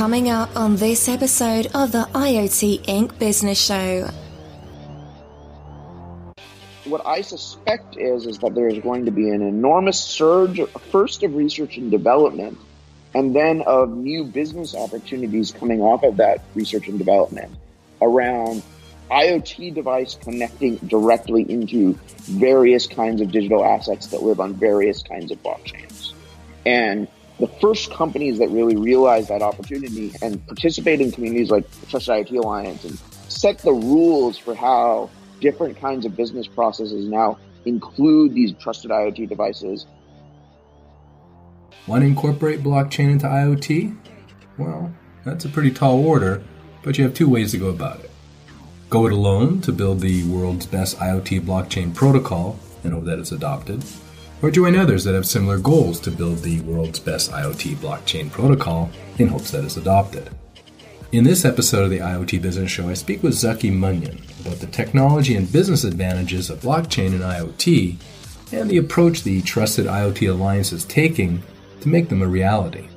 Coming up on this episode of the IoT Inc. Business Show. What I suspect is that there is going to be an enormous surge, first of research and development, and then of new business opportunities coming off of that research and development around IoT device connecting directly into various kinds of digital assets that live on various kinds of blockchains. And the first companies that really realize that opportunity and participate in communities like the Trusted IoT Alliance and set the rules for how different kinds of business processes now include these trusted IoT devices. Want to incorporate blockchain into IoT? Well, that's a pretty tall order, but you have two ways to go about it. Go it alone to build the world's best IoT blockchain protocol and hope that it's adopted, or join others that have similar goals to build the world's best IoT blockchain protocol in hopes that it's adopted. In this episode of the IoT Business Show, I speak with Zaki Manian about the technology and business advantages of blockchain and IoT and the approach the Trusted IoT Alliance is taking to make them a reality.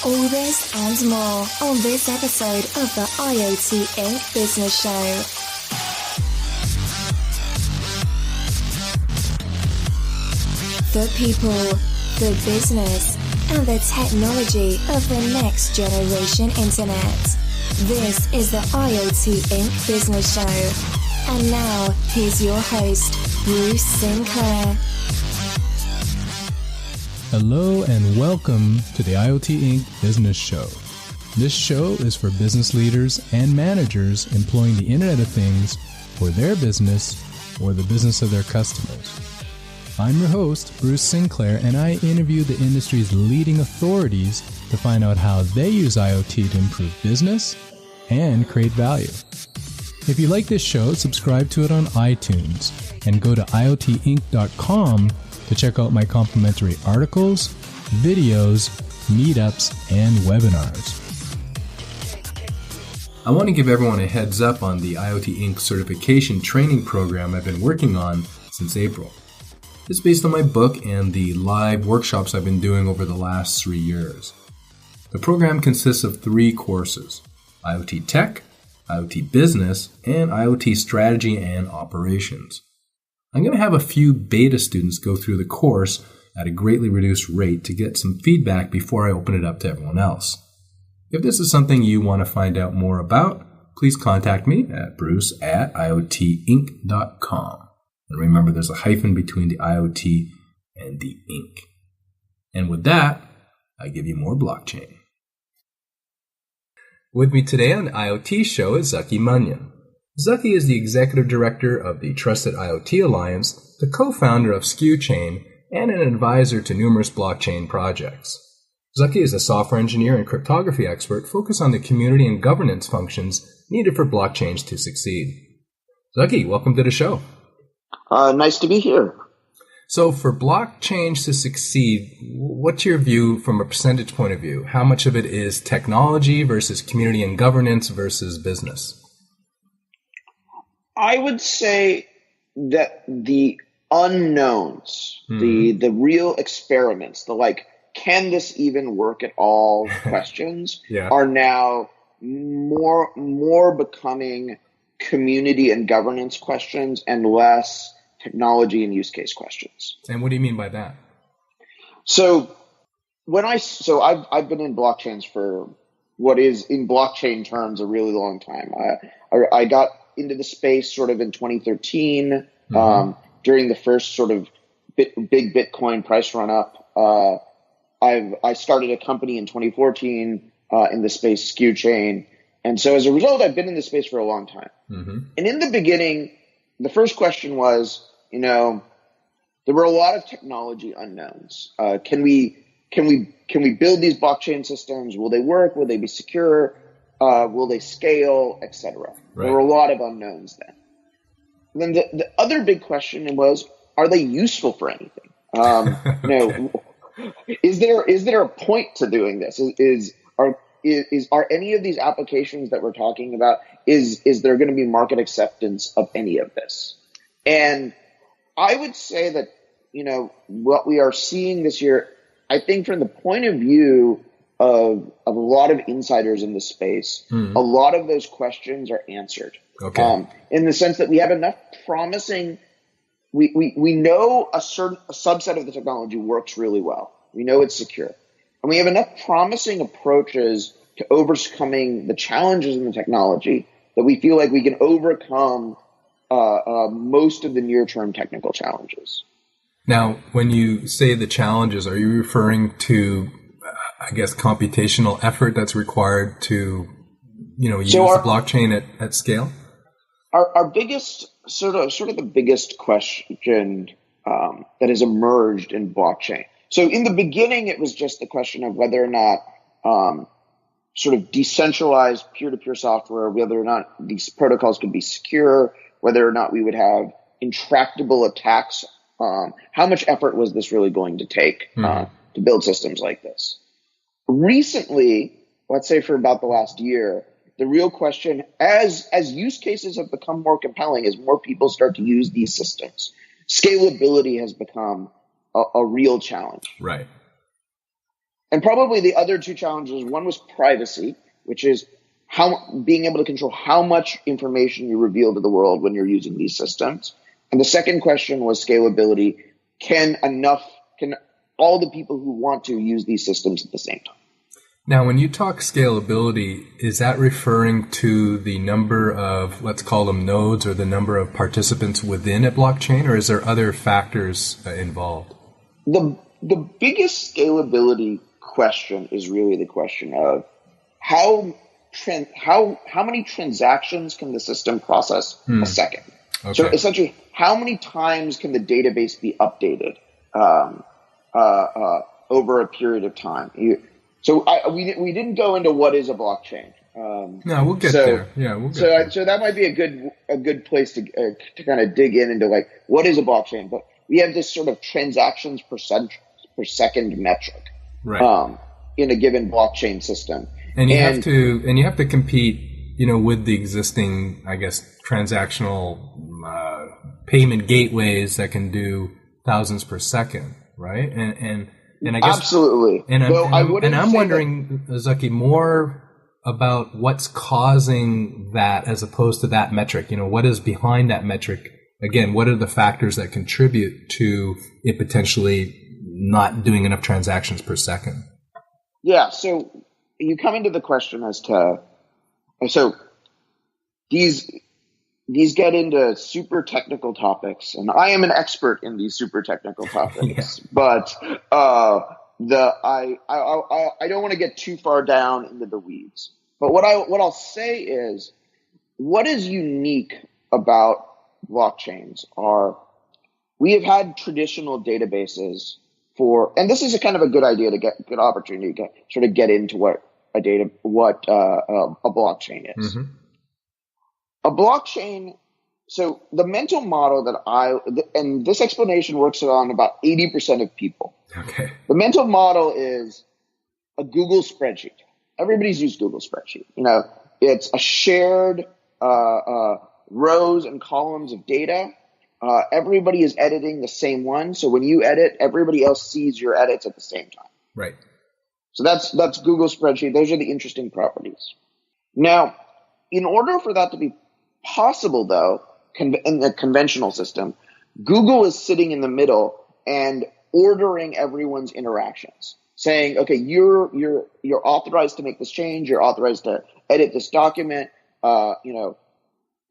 All this and more on this episode of the IoT Inc. Business Show. The people, the business, and the technology of the next generation internet. This is the IoT Inc. Business Show. And now, here's your host, Bruce Sinclair. Hello and welcome to the IoT Inc. Business Show. This show is for business leaders and managers employing the Internet of Things for their business or the business of their customers. I'm your host, Bruce Sinclair, and I interview the industry's leading authorities to find out how they use IoT to improve business and create value. If you like this show, subscribe to it on iTunes and go to iotinc.com to check out my complimentary articles, videos, meetups, and webinars. I want to give everyone a heads up on the IoT Inc. certification training program I've been working on since April. It's based on my book and the live workshops I've been doing over the last 3 years. The program consists of 3 courses: IoT Tech, IoT Business, and IoT Strategy and Operations. I'm going to have a few beta students go through the course at a greatly reduced rate to get some feedback before I open it up to everyone else. If this is something you want to find out more about, please contact me at bruce@iotinc.com. And remember, there's a hyphen between the IoT and the Inc. And with that, I give you more blockchain. With me today on the IoT Show is Zaki Manian. Zaki is the Executive Director of the Trusted IoT Alliance, the co-founder of SKUchain, and an advisor to numerous blockchain projects. Zaki is a software engineer and cryptography expert focused on the community and governance functions needed for blockchains to succeed. Zaki, welcome to the show. Nice to be here. So for blockchains to succeed, what's your view from a percentage point of view? How much of it is technology versus community and governance versus business? I would say that the unknowns, the real experiments, can this even work at all questions are now more becoming community and governance questions and less technology and use case questions. And what do you mean by that? So I've been in blockchains for what is in blockchain terms a really long time. I got into the space sort of in 2013 during the first sort of big Bitcoin price run up. I started a company in 2014 in the space, SKUchain. And so as a result, I've been in this space for a long time. And in the beginning, the first question was, there were a lot of technology unknowns. Can we build these blockchain systems? Will they work? Will they be secure? Will they scale, etc.? Right. There were a lot of unknowns then. And then the other big question was, are they useful for anything? Is there a point to doing this? Are any of these applications that we're talking about, is there going to be market acceptance of any of this? And I would say that, what we are seeing this year, I think from the point of view of a lot of insiders in the space, a lot of those questions are answered. Okay. In the sense that we have enough promising, we know a subset of the technology works really well. We know it's secure. And we have enough promising approaches to overcoming the challenges in the technology that we feel like we can overcome most of the near-term technical challenges. Now, when you say the challenges, are you referring to, I guess, computational effort that's required to, use the blockchain at scale? Our biggest sort of the biggest question that has emerged in blockchain. So in the beginning, it was just the question of whether or not sort of decentralized peer-to-peer software, whether or not these protocols could be secure, whether or not we would have intractable attacks. How much effort was this really going to take to build systems like this? Recently, let's say for about the last year, the real question, as use cases have become more compelling, as more people start to use these systems, scalability has become a real challenge. Right. And probably the other two challenges, one was privacy, which is being able to control how much information you reveal to the world when you're using these systems. And the second question was scalability. Can all the people who want to use these systems at the same time? Now, when you talk scalability, is that referring to the number of, let's call them nodes, or the number of participants within a blockchain, or is there other factors involved? The biggest scalability question is really the question of how many transactions can the system process a second? Okay. So essentially, how many times can the database be updated over a period of time? We didn't go into what is a blockchain. No, we'll get there. Yeah, we'll get there. So that might be a good place to kind of dig into like what is a blockchain. But we have this sort of transactions per second metric, right, in a given blockchain system, and you have to compete, with the existing, I guess, transactional payment gateways that can do thousands per second, right? And I guess absolutely. And I'm wondering, Zaki, more about what's causing that as opposed to that metric. What is behind that metric? Again, what are the factors that contribute to it potentially not doing enough transactions per second? Yeah. So you come into the question as to, so these get into super technical topics, and I am an expert in these super technical topics. Yeah. But I don't want to get too far down into the weeds. But what I'll say is, what is unique about blockchains are we have had traditional databases and this is a kind of a good idea to good opportunity to sort of get into what a blockchain is. Mm-hmm. A blockchain, so the mental model and this explanation works on about 80% of people. Okay. The mental model is a Google spreadsheet. Everybody's used Google spreadsheet. It's a shared rows and columns of data. Everybody is editing the same one. So when you edit, everybody else sees your edits at the same time. Right. So that's Google spreadsheet. Those are the interesting properties. Now, in order for that to be possible, though, in the conventional system, Google is sitting in the middle and ordering everyone's interactions, saying, "Okay, you're authorized to make this change. You're authorized to edit this document.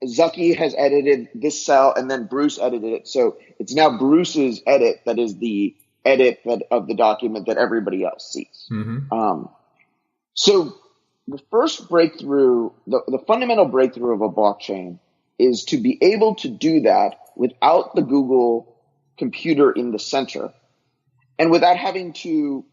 Zaki has edited this cell, and then Bruce edited it. So it's now Bruce's edit that is the edit of the document that everybody else sees." Mm-hmm. So the first breakthrough, the fundamental breakthrough of a blockchain is to be able to do that without the Google computer in the center and without having to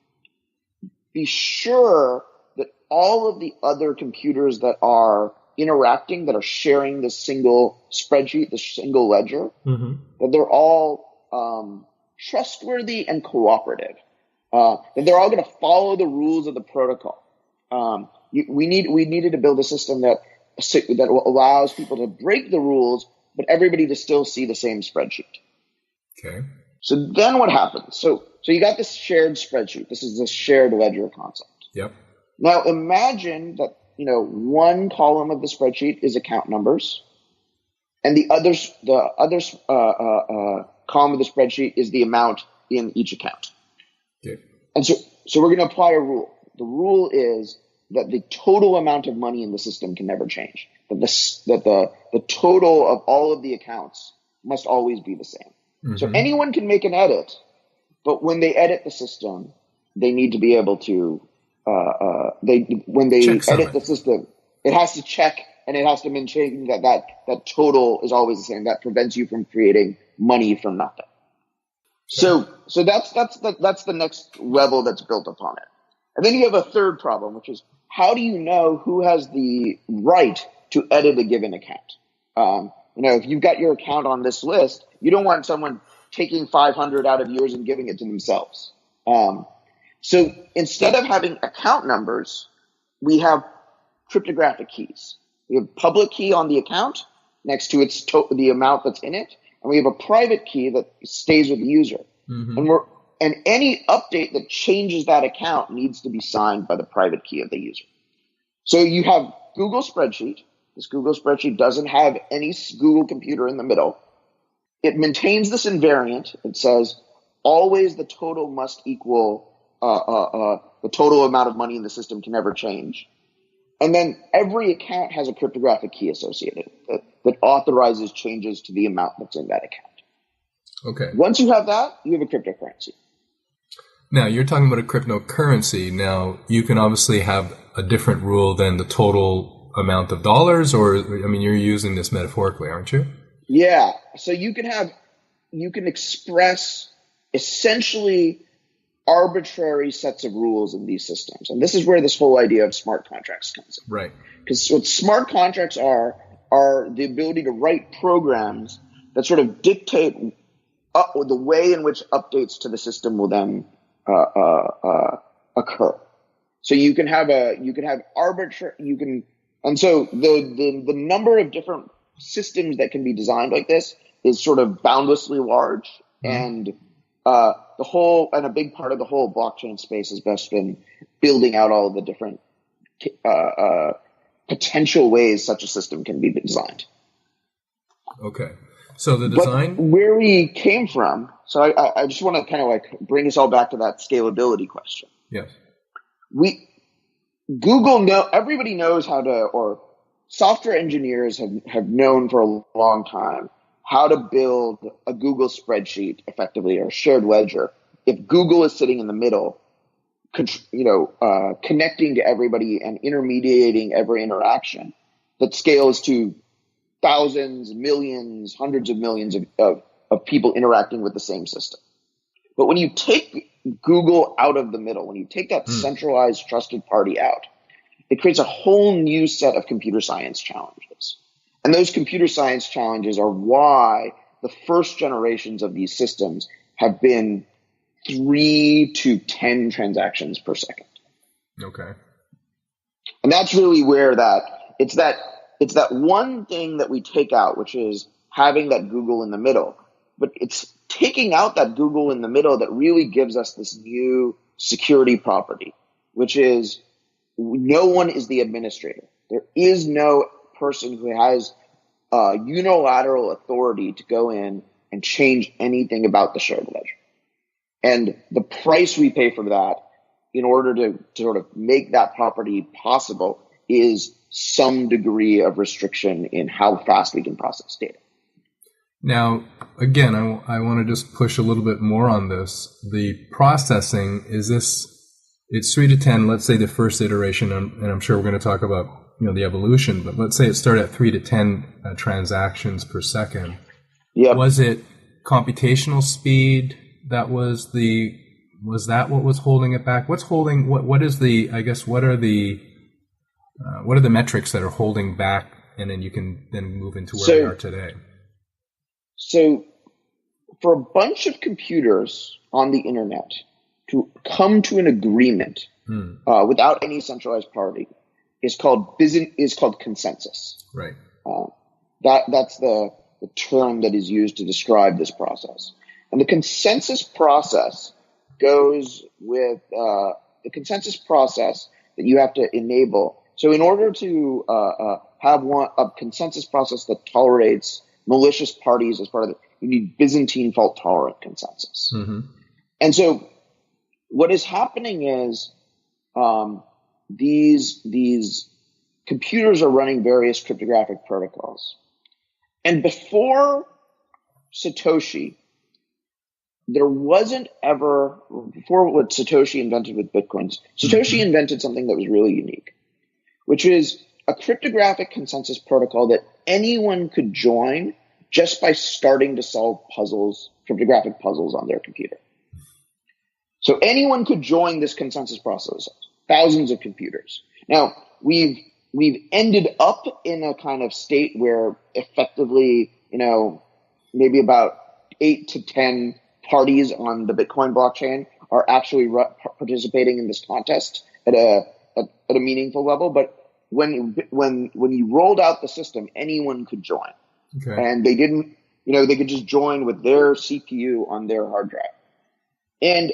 be sure that all of the other computers that are interacting, that are sharing the single spreadsheet, the single ledger, mm-hmm. that they're all trustworthy and cooperative, that they're all going to follow the rules of the protocol. We needed to build a system that allows people to break the rules, but everybody to still see the same spreadsheet. Okay. So then what happens? So you got this shared spreadsheet. This is the shared ledger concept. Yep. Now imagine that, one column of the spreadsheet is account numbers, and the other column of the spreadsheet is the amount in each account. Okay. And so we're going to apply a rule. The rule is that the total amount of money in the system can never change. That the total of all of the accounts must always be the same. Mm-hmm. So anyone can make an edit, but when they edit the system, they need to be able to when they edit the system, it has to check and it has to maintain that total is always the same. That prevents you from creating money from nothing. So that's the next level that's built upon it. And then you have a third problem, which is how do you know who has the right to edit a given account? If you've got your account on this list, you don't want someone taking 500 out of yours and giving it to themselves. So instead of having account numbers, we have cryptographic keys. We have public key on the account next to the amount that's in it, and we have a private key that stays with the user. Mm-hmm. And any update that changes that account needs to be signed by the private key of the user. So you have Google Spreadsheet. This Google Spreadsheet doesn't have any Google computer in the middle. It maintains this invariant. It says always the total must equal the total amount of money in the system can never change. And then every account has a cryptographic key associated that authorizes changes to the amount that's in that account. Okay. Once you have that, you have a cryptocurrency. Now, you're talking about a cryptocurrency. Now, you can obviously have a different rule than the total amount of dollars, or, you're using this metaphorically, aren't you? Yeah. So you can express essentially arbitrary sets of rules in these systems. And this is where this whole idea of smart contracts comes in. Right. Because what smart contracts are the ability to write programs that sort of dictate the way in which updates to the system will then occur. So and so the number of different systems that can be designed like this is sort of boundlessly large. Mm-hmm. And a big part of the whole blockchain space has best been building out all of the different potential ways such a system can be designed. Okay. So the design? But where we came from, so I just want to kind of bring us all back to that scalability question. Yes. Everybody knows or software engineers have known for a long time how to build a Google spreadsheet effectively, or a shared ledger. If Google is sitting in the middle, connecting to everybody and intermediating every interaction that scales to thousands, millions, hundreds of millions of people interacting with the same system. But when you take Google out of the middle, when you take that centralized trusted party out, it creates a whole new set of computer science challenges. And those computer science challenges are why the first generations of these systems have been 3 to 10 transactions per second. Okay. And that's really where it's that one thing that we take out, which is having that Google in the middle. But it's taking out that Google in the middle that really gives us this new security property, which is no one is the administrator. There is no person who has unilateral authority to go in and change anything about the shared ledger. And the price we pay for that in order to sort of make that property possible is some degree of restriction in how fast we can process data. Now, again, I want to just push a little bit more on this. The processing, it's 3 to 10, let's say the first iteration, and I'm sure we're going to talk about the evolution, but let's say it started at 3 to 10 transactions per second. Yep. Was it computational speed that was what was holding it back? What are the metrics that are holding back, and then you can then move into where we are today? So for a bunch of computers on the internet to come to an agreement without any centralized party is called consensus. Right. That's the term that is used to describe this process. And the consensus process goes with the consensus process that you have to enable. So in order to have a consensus process that tolerates malicious parties as part of it, you need Byzantine fault tolerant consensus. Mm-hmm. And so what is happening is these computers are running various cryptographic protocols. And before Satoshi, there wasn't ever, before what Satoshi invented with Bitcoins, Satoshi invented something that was really unique, which is a cryptographic consensus protocol that anyone could join just by starting to solve puzzles, cryptographic puzzles on their computer. So anyone could join this consensus process, thousands of computers. Now, we've ended up in a kind of state where effectively, maybe about 8 to 10 parties on the Bitcoin blockchain are actually participating in this contest at a meaningful level. But when you rolled out the system, anyone could join. Okay. And they didn't, they could just join with their CPU on their hard drive. And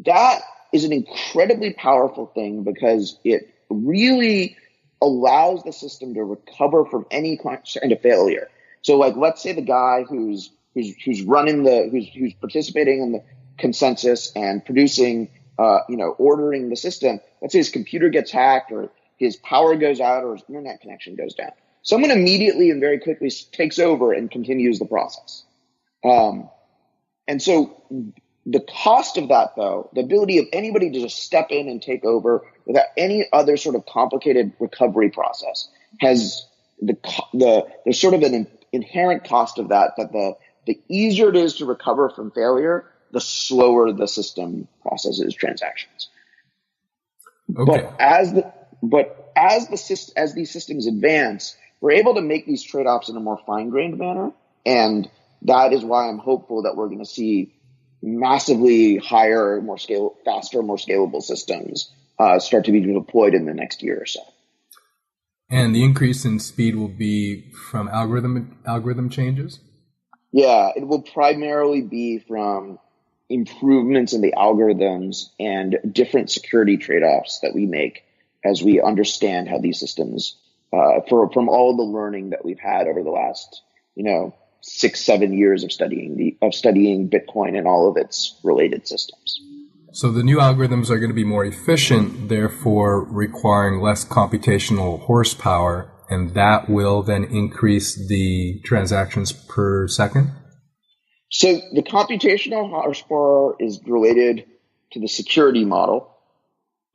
that is an incredibly powerful thing because it really allows the system to recover from any kind of failure. So like, let's say the guy who's participating in the consensus and producing, ordering the system, let's say his computer gets hacked or his power goes out or his internet connection goes down. Someone immediately and very quickly takes over and continues the process. And so the cost of that, though, the ability of anybody to just step in and take over without any other sort of complicated recovery process has there's sort of an inherent cost of that the easier it is to recover from failure, the slower the system processes transactions. Okay. But as these systems advance, we're able to make these trade-offs in a more fine-grained manner, and that is why I'm hopeful that we're going to see massively higher, faster, more scalable systems start to be deployed in the next year or so. And the increase in speed will be from algorithm changes? Yeah, it will primarily be from improvements in the algorithms and different security trade-offs that we make as we understand how these systems, from all the learning that we've had over the last, 6-7 years of studying Bitcoin and all of its related systems. So the new algorithms are going to be more efficient, therefore requiring less computational horsepower, and that will then increase the transactions per second? So the computational horsepower is related to the security model,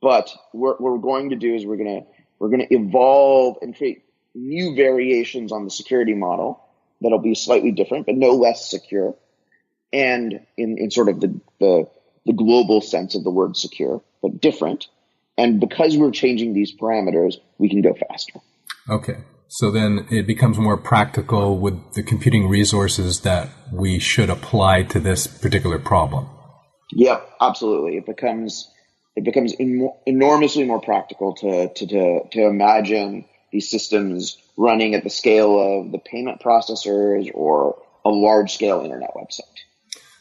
but what we're going to do is we're going to evolve and create new variations on the security model that'll be slightly different, but no less secure, and in sort of the global sense of the word secure, but different. And because we're changing these parameters, we can go faster. Okay. So then it becomes more practical with the computing resources that we should apply to this particular problem. Yep, absolutely. It becomes enormously more practical to imagine these systems running at the scale of the payment processors or a large-scale internet website.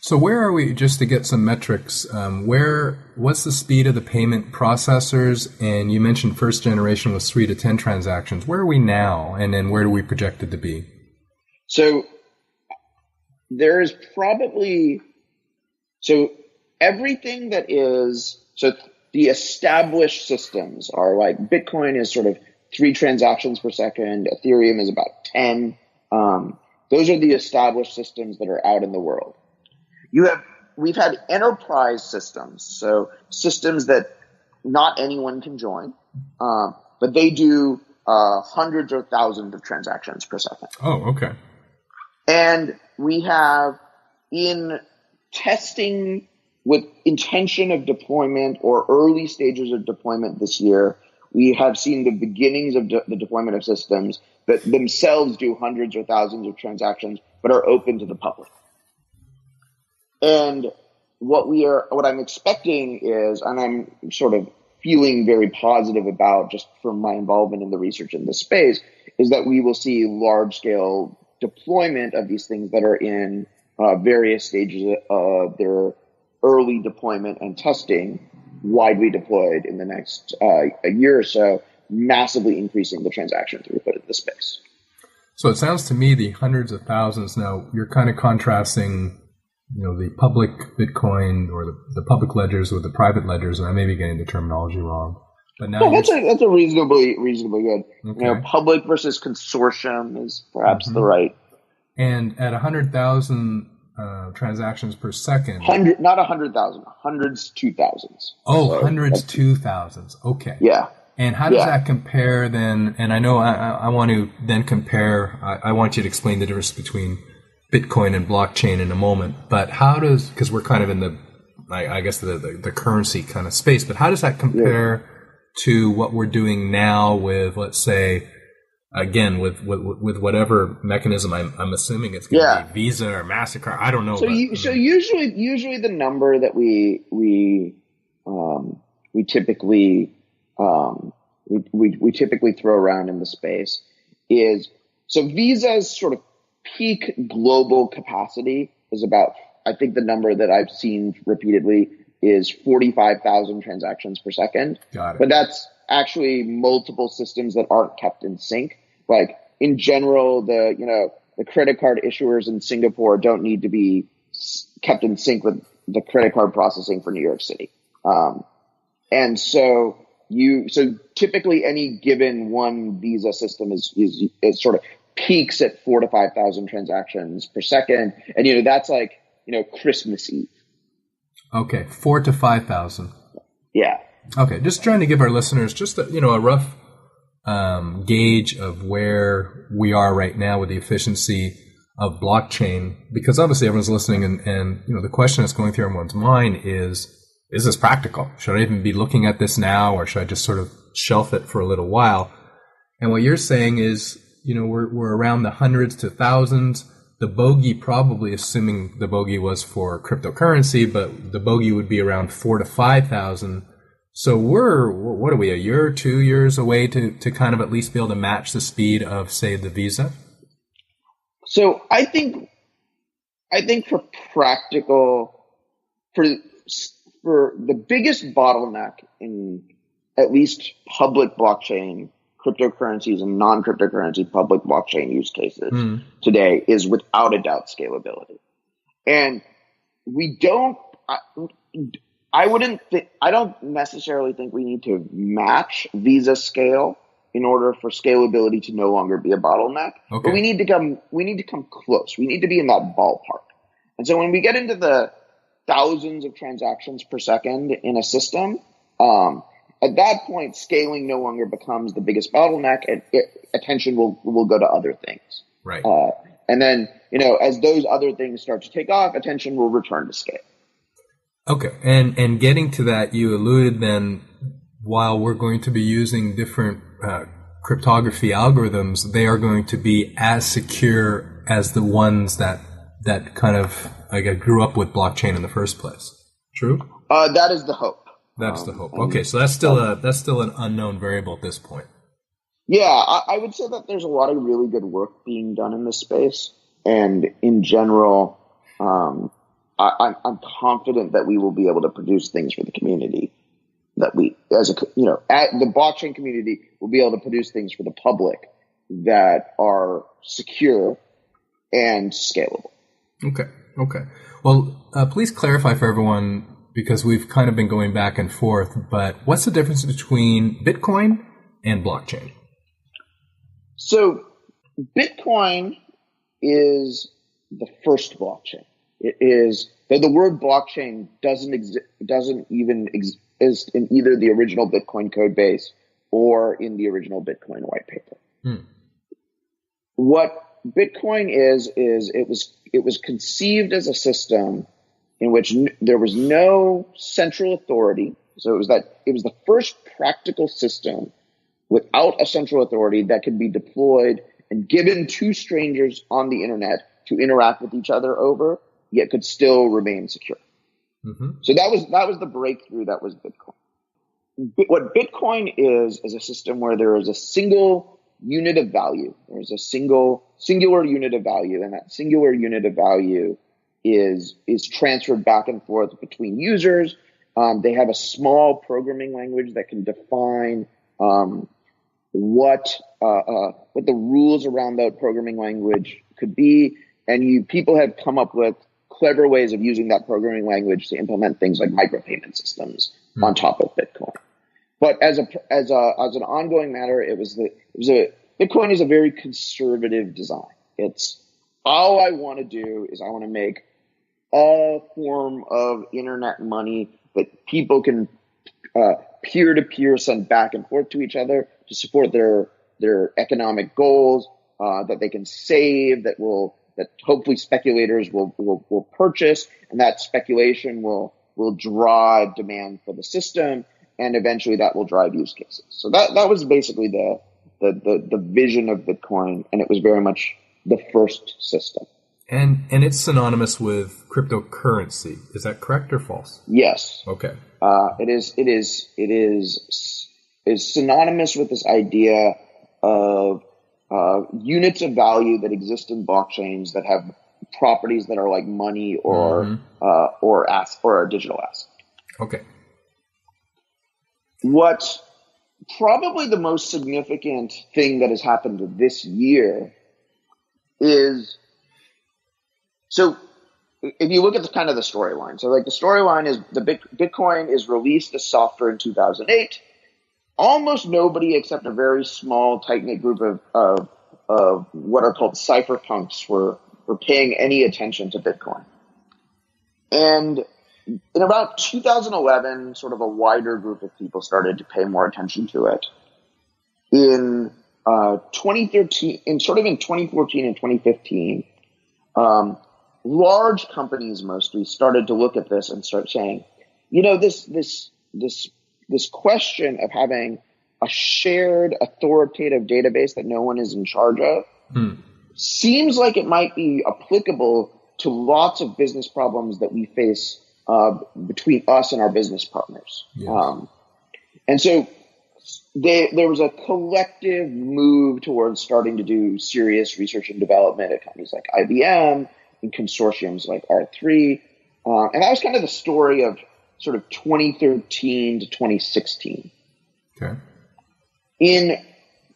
So where are we, just to get some metrics, what's the speed of the payment processors? And you mentioned first generation was 3 to 10 transactions. Where are we now? And then where do we project it to be? So there is probably, everything that is, the established systems are like Bitcoin is sort of 3 transactions per second. Ethereum is about 10. Those are the established systems that are out in the world. We've had enterprise systems, so systems that not anyone can join, but they do hundreds or thousands of transactions per second. Oh, okay. And we have, in testing with intention of deployment or early stages of deployment this year, we have seen the beginnings of the deployment of systems that themselves do hundreds or thousands of transactions but are open to the public. And what I'm expecting is, and I'm sort of feeling very positive about just from my involvement in the research in this space, is that we will see large scale deployment of these things that are in various stages of their early deployment and testing. widely deployed in the next a year or so, massively increasing the transaction throughput in the space. So it sounds to me the hundreds of thousands. Now you're kind of contrasting, the public Bitcoin or the public ledgers with the private ledgers, and I may be getting the terminology wrong. But now that's a reasonably good. Okay. Public versus consortium is perhaps the right. And at 100,000 transactions per second, not 100,000, hundreds to thousands. Oh, so hundreds to thousands. Okay. Yeah. And how does that compare then? And I know I want to then compare. I want you to explain the difference between Bitcoin and blockchain in a moment. But because we're kind of in the currency kind of space, but how does that compare to what we're doing now with, let's say, again, with whatever mechanism I'm assuming it's going to be Visa or MasterCard. I don't know. So usually the number that we typically throw around in the space is, so Visa's sort of peak global capacity is about, I think the number that I've seen repeatedly is 45,000 transactions per second. Got it. But that's actually multiple systems that aren't kept in sync. Like in general, the credit card issuers in Singapore don't need to be kept in sync with the credit card processing for New York City. And so typically any given one Visa system is sort of peaks at 4,000 to 5,000 transactions per second. And, that's like, Christmas Eve. Okay. 4,000 to 5,000. Yeah. Okay. Just trying to give our listeners just a rough gauge of where we are right now with the efficiency of blockchain, because obviously everyone's listening and the question that's going through everyone's mind is this practical? Should I even be looking at this now, or should I just sort of shelf it for a little while? And what you're saying is, we're around the hundreds to thousands. The bogey, probably assuming the bogey was for cryptocurrency, but the bogey would be around 4,000 to 5,000. So what are we, a year or 2 years away to kind of at least be able to match the speed of, say, the Visa? So I think for the biggest bottleneck in at least public blockchain, cryptocurrencies and non-cryptocurrency public blockchain use cases today is without a doubt scalability. And I don't necessarily think we need to match Visa scale in order for scalability to no longer be a bottleneck. Okay. But we need to come close. We need to be in that ballpark. And so when we get into the thousands of transactions per second in a system, at that point, scaling no longer becomes the biggest bottleneck, and attention will go to other things. Right. And then, as those other things start to take off, attention will return to scale. Okay. And getting to that, you alluded then, while we're going to be using different cryptography algorithms, they are going to be as secure as the ones that kind of grew up with blockchain in the first place. True? That is the hope. That's the hope. Okay, so that's still an unknown variable at this point. Yeah, I would say that there's a lot of really good work being done in this space, and in general, I'm confident that we will be able to produce things for the community. That we, at the blockchain community, will be able to produce things for the public that are secure and scalable. Okay. Well, please clarify for everyone, because we've kind of been going back and forth, but what's the difference between Bitcoin and blockchain? So Bitcoin is the first blockchain. It is, the word blockchain doesn't even exist in either the original Bitcoin code base or in the original Bitcoin white paper. What Bitcoin is it was conceived as a system in which there was no central authority. So it was the first practical system without a central authority that could be deployed and given to strangers on the internet to interact with each other over, yet could still remain secure. So that was the breakthrough that was Bitcoin. What Bitcoin is a system where there is a single unit of value. There is a singular unit of value, and that singular unit of value is transferred back and forth between users, They have a small programming language that can define what the rules around that programming language could be, and people have come up with clever ways of using that programming language to implement things like micropayment systems on top of Bitcoin. But as an ongoing matter, Bitcoin is a very conservative design. It's all I want to do is I want to make a form of internet money that people can peer-to-peer send back and forth to each other to support their economic goals, that they can save, that hopefully speculators will purchase, and that speculation will drive demand for the system, and eventually that will drive use cases. So that was basically the vision of Bitcoin, and it was very much the first system. And it's synonymous with cryptocurrency. Is that correct or false? Yes. Okay. It is synonymous with this idea of units of value that exist in blockchains that have properties that are like money or a digital asset. Okay. What probably the most significant thing that has happened this year is, so if you look at the kind of the storyline, so like the storyline is Bitcoin is released as software in 2008. Almost nobody except a very small, tight-knit group of what are called cypherpunks were paying any attention to Bitcoin. And in about 2011, sort of a wider group of people started to pay more attention to it. In 2013, in 2014 and 2015, large companies mostly started to look at this and start saying, this question of having a shared authoritative database that no one is in charge of seems like it might be applicable to lots of business problems that we face between us and our business partners. Yes. And so there was a collective move towards starting to do serious research and development at companies like IBM and consortiums like R3. And that was kind of the story of sort of 2013 to 2016. Okay. In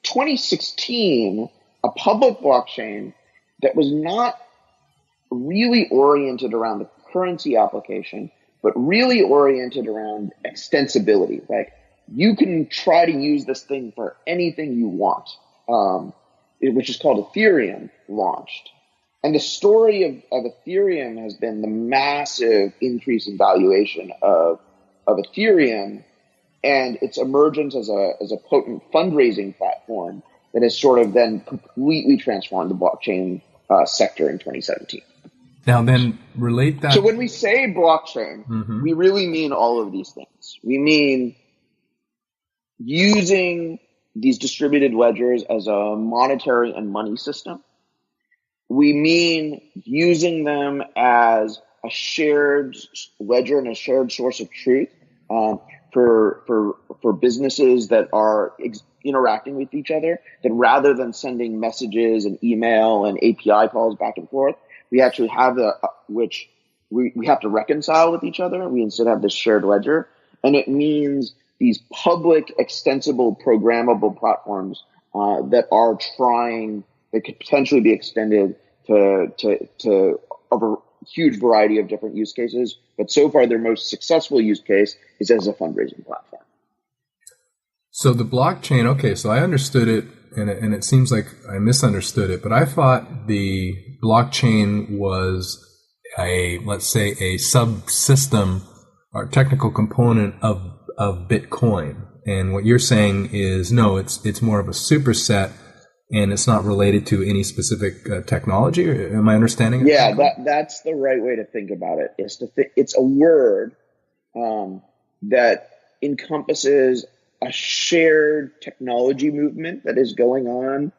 2016, a public blockchain that was not really oriented around the currency application, but really oriented around extensibility. Like, you can try to use this thing for anything you want, which is called Ethereum, launched. And the story of Ethereum has been the massive increase in valuation of Ethereum and its emergence as a potent fundraising platform that has sort of then completely transformed the blockchain sector in 2017. Now then, relate that. So when we say blockchain, we really mean all of these things. We mean using these distributed ledgers as a monetary and money system. We mean using them as a shared ledger and a shared source of truth for businesses that are interacting with each other, that rather than sending messages and email and API calls back and forth, we actually have which we have to reconcile with each other. We instead have this shared ledger. And it means these public, extensible, programmable platforms that could potentially be extended to a huge variety of different use cases. But so far, their most successful use case is as a fundraising platform. So the blockchain, okay, so I understood it, and it seems like I misunderstood it, but I thought the blockchain was let's say a subsystem or technical component of Bitcoin. And what you're saying is, no, it's more of a superset, and it's not related to any specific technology. Am I understanding it? Yeah, that's the right way to think about it. It's a word that encompasses a shared technology movement that is going on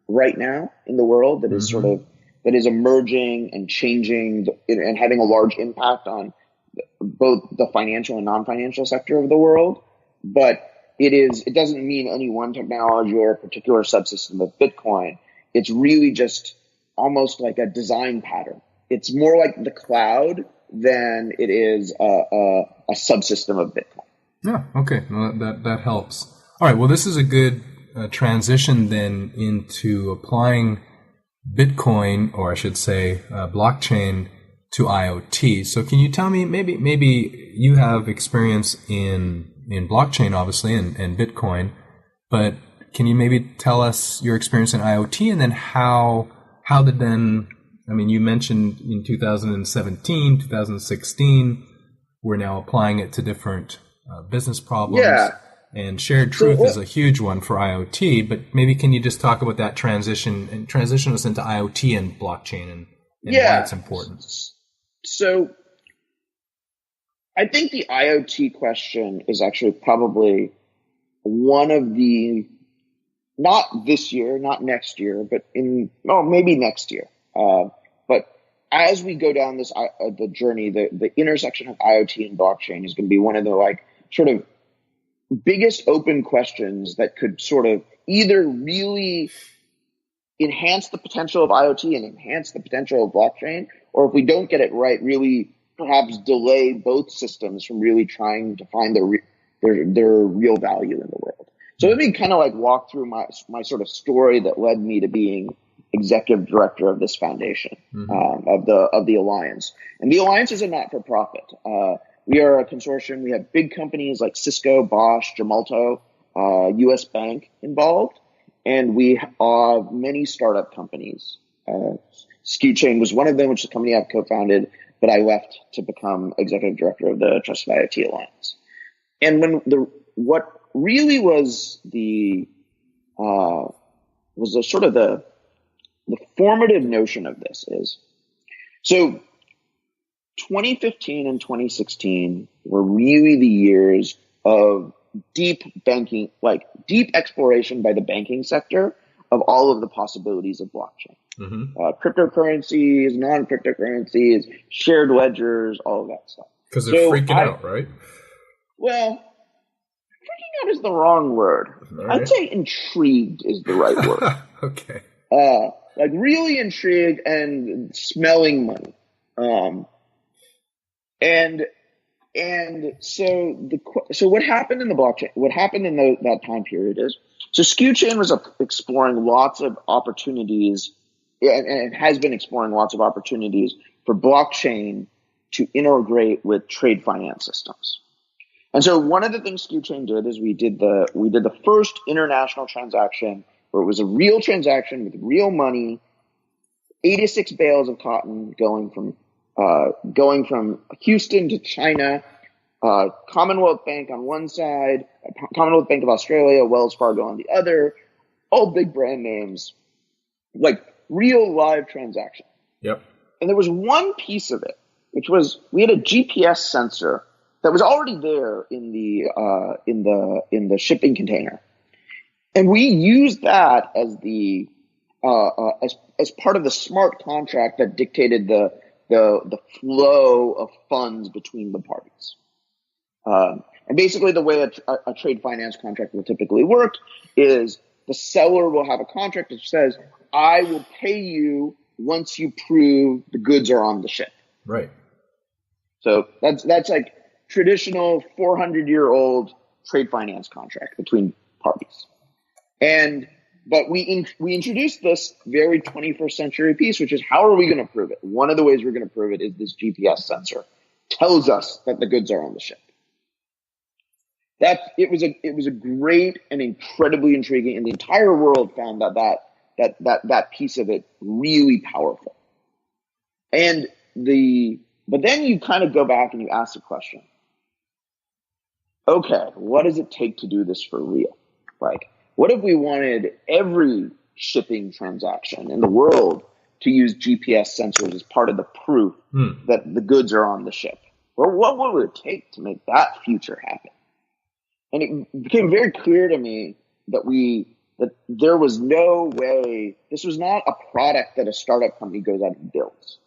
right now in the world, that is that is emerging and changing and having a large impact on both the financial and non-financial sector of the world. But it doesn't mean any one technology or a particular subsystem of Bitcoin. It's really just almost like a design pattern. It's more like the cloud than it is a subsystem of Bitcoin. Yeah, okay. Well, that helps. All right, well, this is a good transition then into applying Bitcoin, or I should say blockchain, to IoT. So can you tell me, maybe you have experience in blockchain, obviously, and Bitcoin, but can you maybe tell us your experience in IoT, and then how did then, I mean, you mentioned in 2017, 2016, we're now applying it to different business problems. Yeah. And shared truth is a huge one for IoT, but maybe can you just talk about that transition and transition us into IoT and blockchain and why it's important? So I think the IoT question is actually probably one of the, not this year, not next year, but maybe next year. But as we go down this the journey, the intersection of IoT and blockchain is going to be one of the sort of biggest open questions that could sort of either really enhance the potential of IoT and enhance the potential of blockchain, or if we don't get it right, really perhaps delay both systems from really trying to find their real value in the world. So let me kind of walk through my sort of story that led me to being executive director of this foundation, of the Alliance. And the Alliance is a not-for-profit. We are a consortium. We have big companies like Cisco, Bosch, Gemalto, US Bank involved, and we have many startup companies. SkuChain was one of them, which is a company I've co-founded, but I left to become executive director of the Trusted IoT Alliance. And what really was the sort of the formative notion of this is, so 2015 and 2016 were really the years of deep banking, deep exploration by the banking sector of all of the possibilities of blockchain. Cryptocurrencies, non-cryptocurrencies, shared ledgers, all of that stuff. Because they're freaking out, right? Well, freaking out is the wrong word. Right. I'd say intrigued is the right word. Okay. Really intrigued and smelling money. And so what happened in the blockchain, what happened in that time period is, so SkuChain was exploring lots of opportunities, and it has been exploring lots of opportunities for blockchain to integrate with trade finance systems. And so one of the things SkuChain did is we did the first international transaction where it was a real transaction with real money, 86 bales of cotton going from Houston to China, Commonwealth Bank on one side, Commonwealth Bank of Australia, Wells Fargo on the other, all big brand names, real live transaction. Yep. And there was one piece of it, which was we had a GPS sensor that was already there in the shipping container, and we used that as as part of the smart contract that dictated the flow of funds between the parties. And basically the way a trade finance contract will typically work is the seller will have a contract that says, I will pay you once you prove the goods are on the ship. Right. So that's like traditional 400-year-old trade finance contract between parties. But we introduced this very 21st century piece, which is how are we going to prove it? One of the ways we're going to prove it is this GPS sensor tells us that the goods are on the ship. It was a great and incredibly intriguing, and the entire world found that piece of it really powerful. But then you kind of go back and you ask the question, okay, what does it take to do this for real? What if we wanted every shipping transaction in the world to use GPS sensors as part of the proof that the goods are on the ship? Well, what would it take to make that future happen? And it became very clear to me that there was no way, this was not a product that a startup company goes out and builds.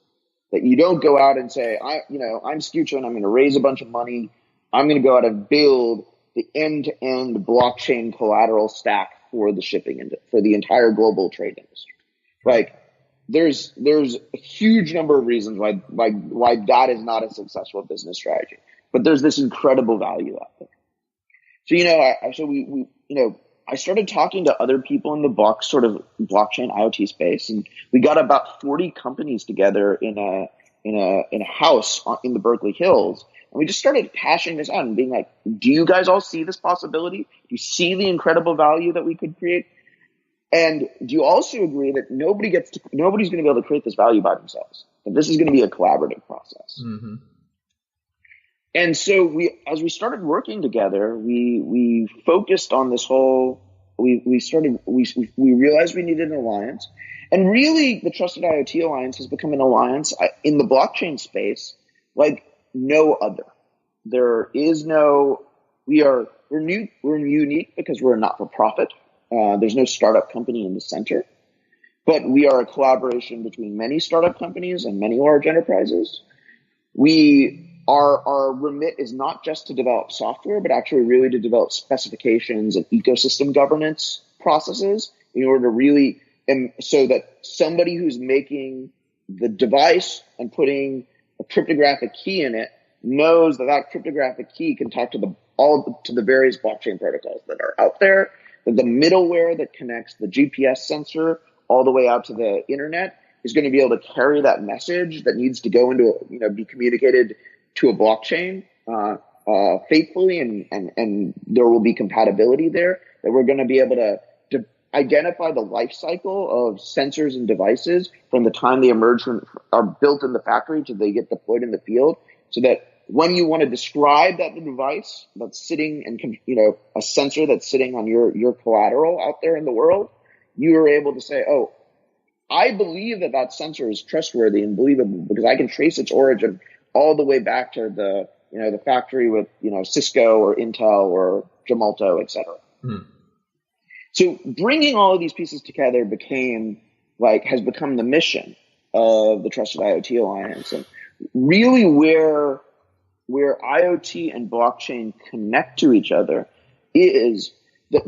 That you don't go out and say, I'm SkuChain, I'm going to raise a bunch of money, I'm going to go out and build the end-to-end blockchain collateral stack for the shipping and for the entire global trade industry. there's a huge number of reasons why that is not a successful business strategy. But there's this incredible value out there. So I started talking to other people in the blockchain IoT space, and we got about 40 companies together in a house in the Berkeley Hills, and we just started hashing this out and being like, "Do you guys all see this possibility? Do you see the incredible value that we could create? And do you also agree that nobody's going to be able to create this value by themselves? That this is going to be a collaborative process?" Mm-hmm. And so as we started working together, we focused on this whole. We realized we needed an alliance, and really the Trusted IoT Alliance has become an alliance in the blockchain space like no other. There is no. We're unique because we're a not-for-profit. There's no startup company in the center, but we are a collaboration between many startup companies and many large enterprises. Our remit is not just to develop software, but actually really to develop specifications and ecosystem governance processes in order to really, so that somebody who's making the device and putting a cryptographic key in it knows that cryptographic key can talk to the various blockchain protocols that are out there, that the middleware that connects the GPS sensor all the way out to the internet is going to be able to carry that message that needs to go into, be communicated to a blockchain faithfully, and there will be compatibility there, that we're going to be able to identify the life cycle of sensors and devices from the time they are built in the factory to they get deployed in the field, so that when you want to describe that device that's sitting and, a sensor that's sitting on your collateral out there in the world, you are able to say, "Oh, I believe that sensor is trustworthy and believable because I can trace its origin all the way back to the factory with, Cisco or Intel or Gemalto, et cetera." Hmm. So bringing all of these pieces together has become the mission of the Trusted IoT Alliance. And really where IoT and blockchain connect to each other is that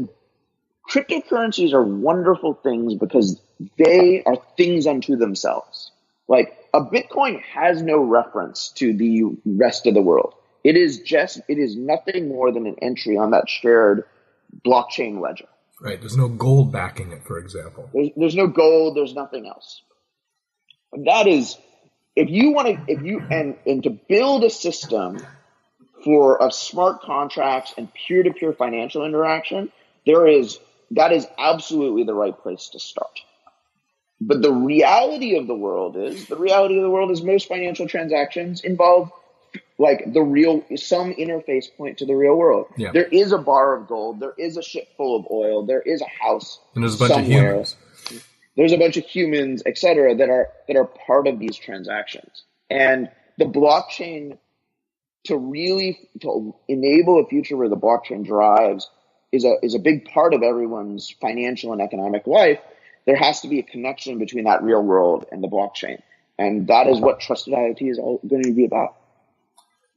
cryptocurrencies are wonderful things because they are things unto themselves. Like a Bitcoin has no reference to the rest of the world. It is nothing more than an entry on that shared blockchain ledger. Right. There's no gold backing it, for example. There's no gold. There's nothing else. That is, and to build a system of smart contracts and peer-to-peer financial interaction, that is absolutely the right place to start. But the reality of the world is most financial transactions involve some interface point to the real world. Yeah. There is a bar of gold. There is a ship full of oil. There is a house and there's a bunch of humans. There's a bunch of humans, et cetera, that are part of these transactions. And the blockchain, to enable a future where the blockchain drives is a big part of everyone's financial and economic life. There has to be a connection between that real world and the blockchain. And that is what Trusted IoT is all going to be about.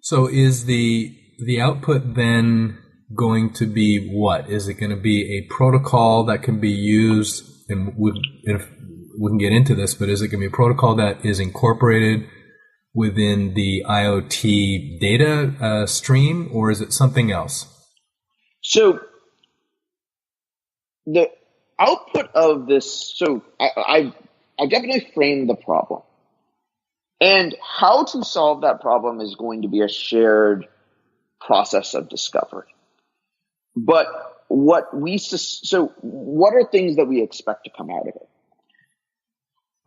So is the output then going to be what? Is it going to be a protocol that can be used, and if we can get into this, but is it going to be a protocol that is incorporated within the IoT data stream, or is it something else? So the output of this, I definitely framed the problem. And how to solve that problem is going to be a shared process of discovery. But what are things that we expect to come out of it?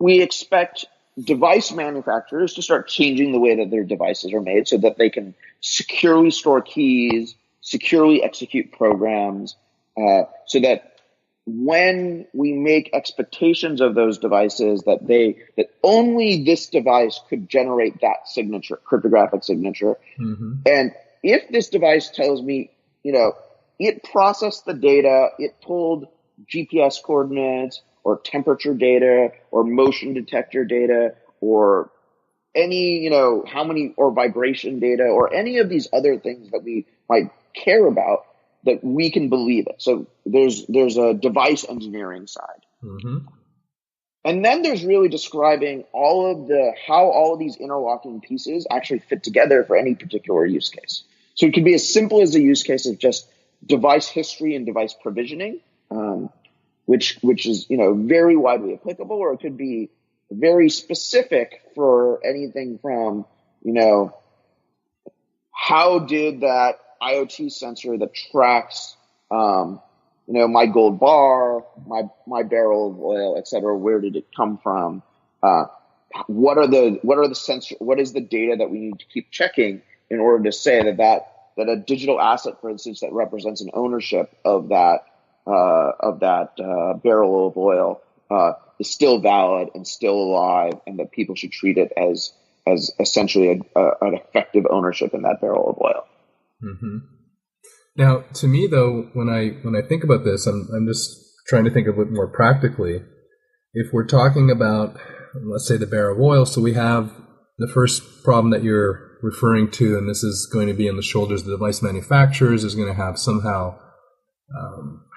We expect device manufacturers to start changing the way that their devices are made so that they can securely store keys, securely execute programs, so that when we make expectations of those devices that only this device could generate that signature, cryptographic signature. Mm-hmm. And if this device tells me, it processed the data, it pulled GPS coordinates or temperature data or motion detector data or any, or vibration data or any of these other things that we might care about, that we can believe it. So there's a device engineering side. Mm-hmm. And then there's really describing how all of these interlocking pieces actually fit together for any particular use case. So it could be as simple as a use case of just device history and device provisioning, which is, very widely applicable, or it could be very specific for anything from, how did that IoT sensor that tracks, my gold bar, my barrel of oil, et cetera, where did it come from? What is the data that we need to keep checking in order to say that a digital asset, for instance, that represents an ownership of that barrel of oil is still valid and still alive, and that people should treat it as essentially an effective ownership in that barrel of oil. Mm-hmm. Now, to me, though, when I think about this, I'm just trying to think of it more practically. If we're talking about, let's say, the barrel of oil, so we have the first problem that you're referring to, and this is going to be on the shoulders of the device manufacturers, is going to have somehow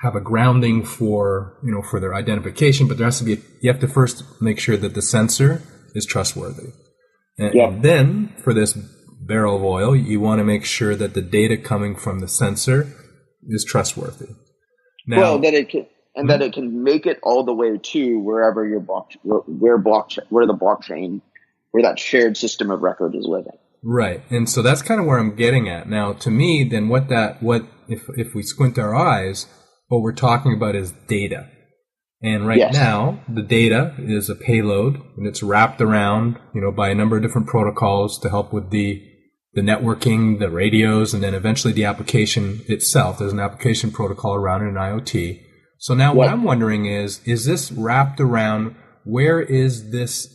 have a grounding for their identification, but there has to be you have to first make sure that the sensor is trustworthy, and then for this barrel of oil, you want to make sure that the data coming from the sensor is trustworthy. Now, that it can that it can make it all the way to wherever where that shared system of record is living. Right, and so that's kind of where I'm getting at. Now, to me, then if we squint our eyes, what we're talking about is data. And now, the data is a payload, and it's wrapped around, by a number of different protocols to help with the networking, the radios, and then eventually the application itself. There's an application protocol around in IoT. So now what I'm wondering is this wrapped around, where is this?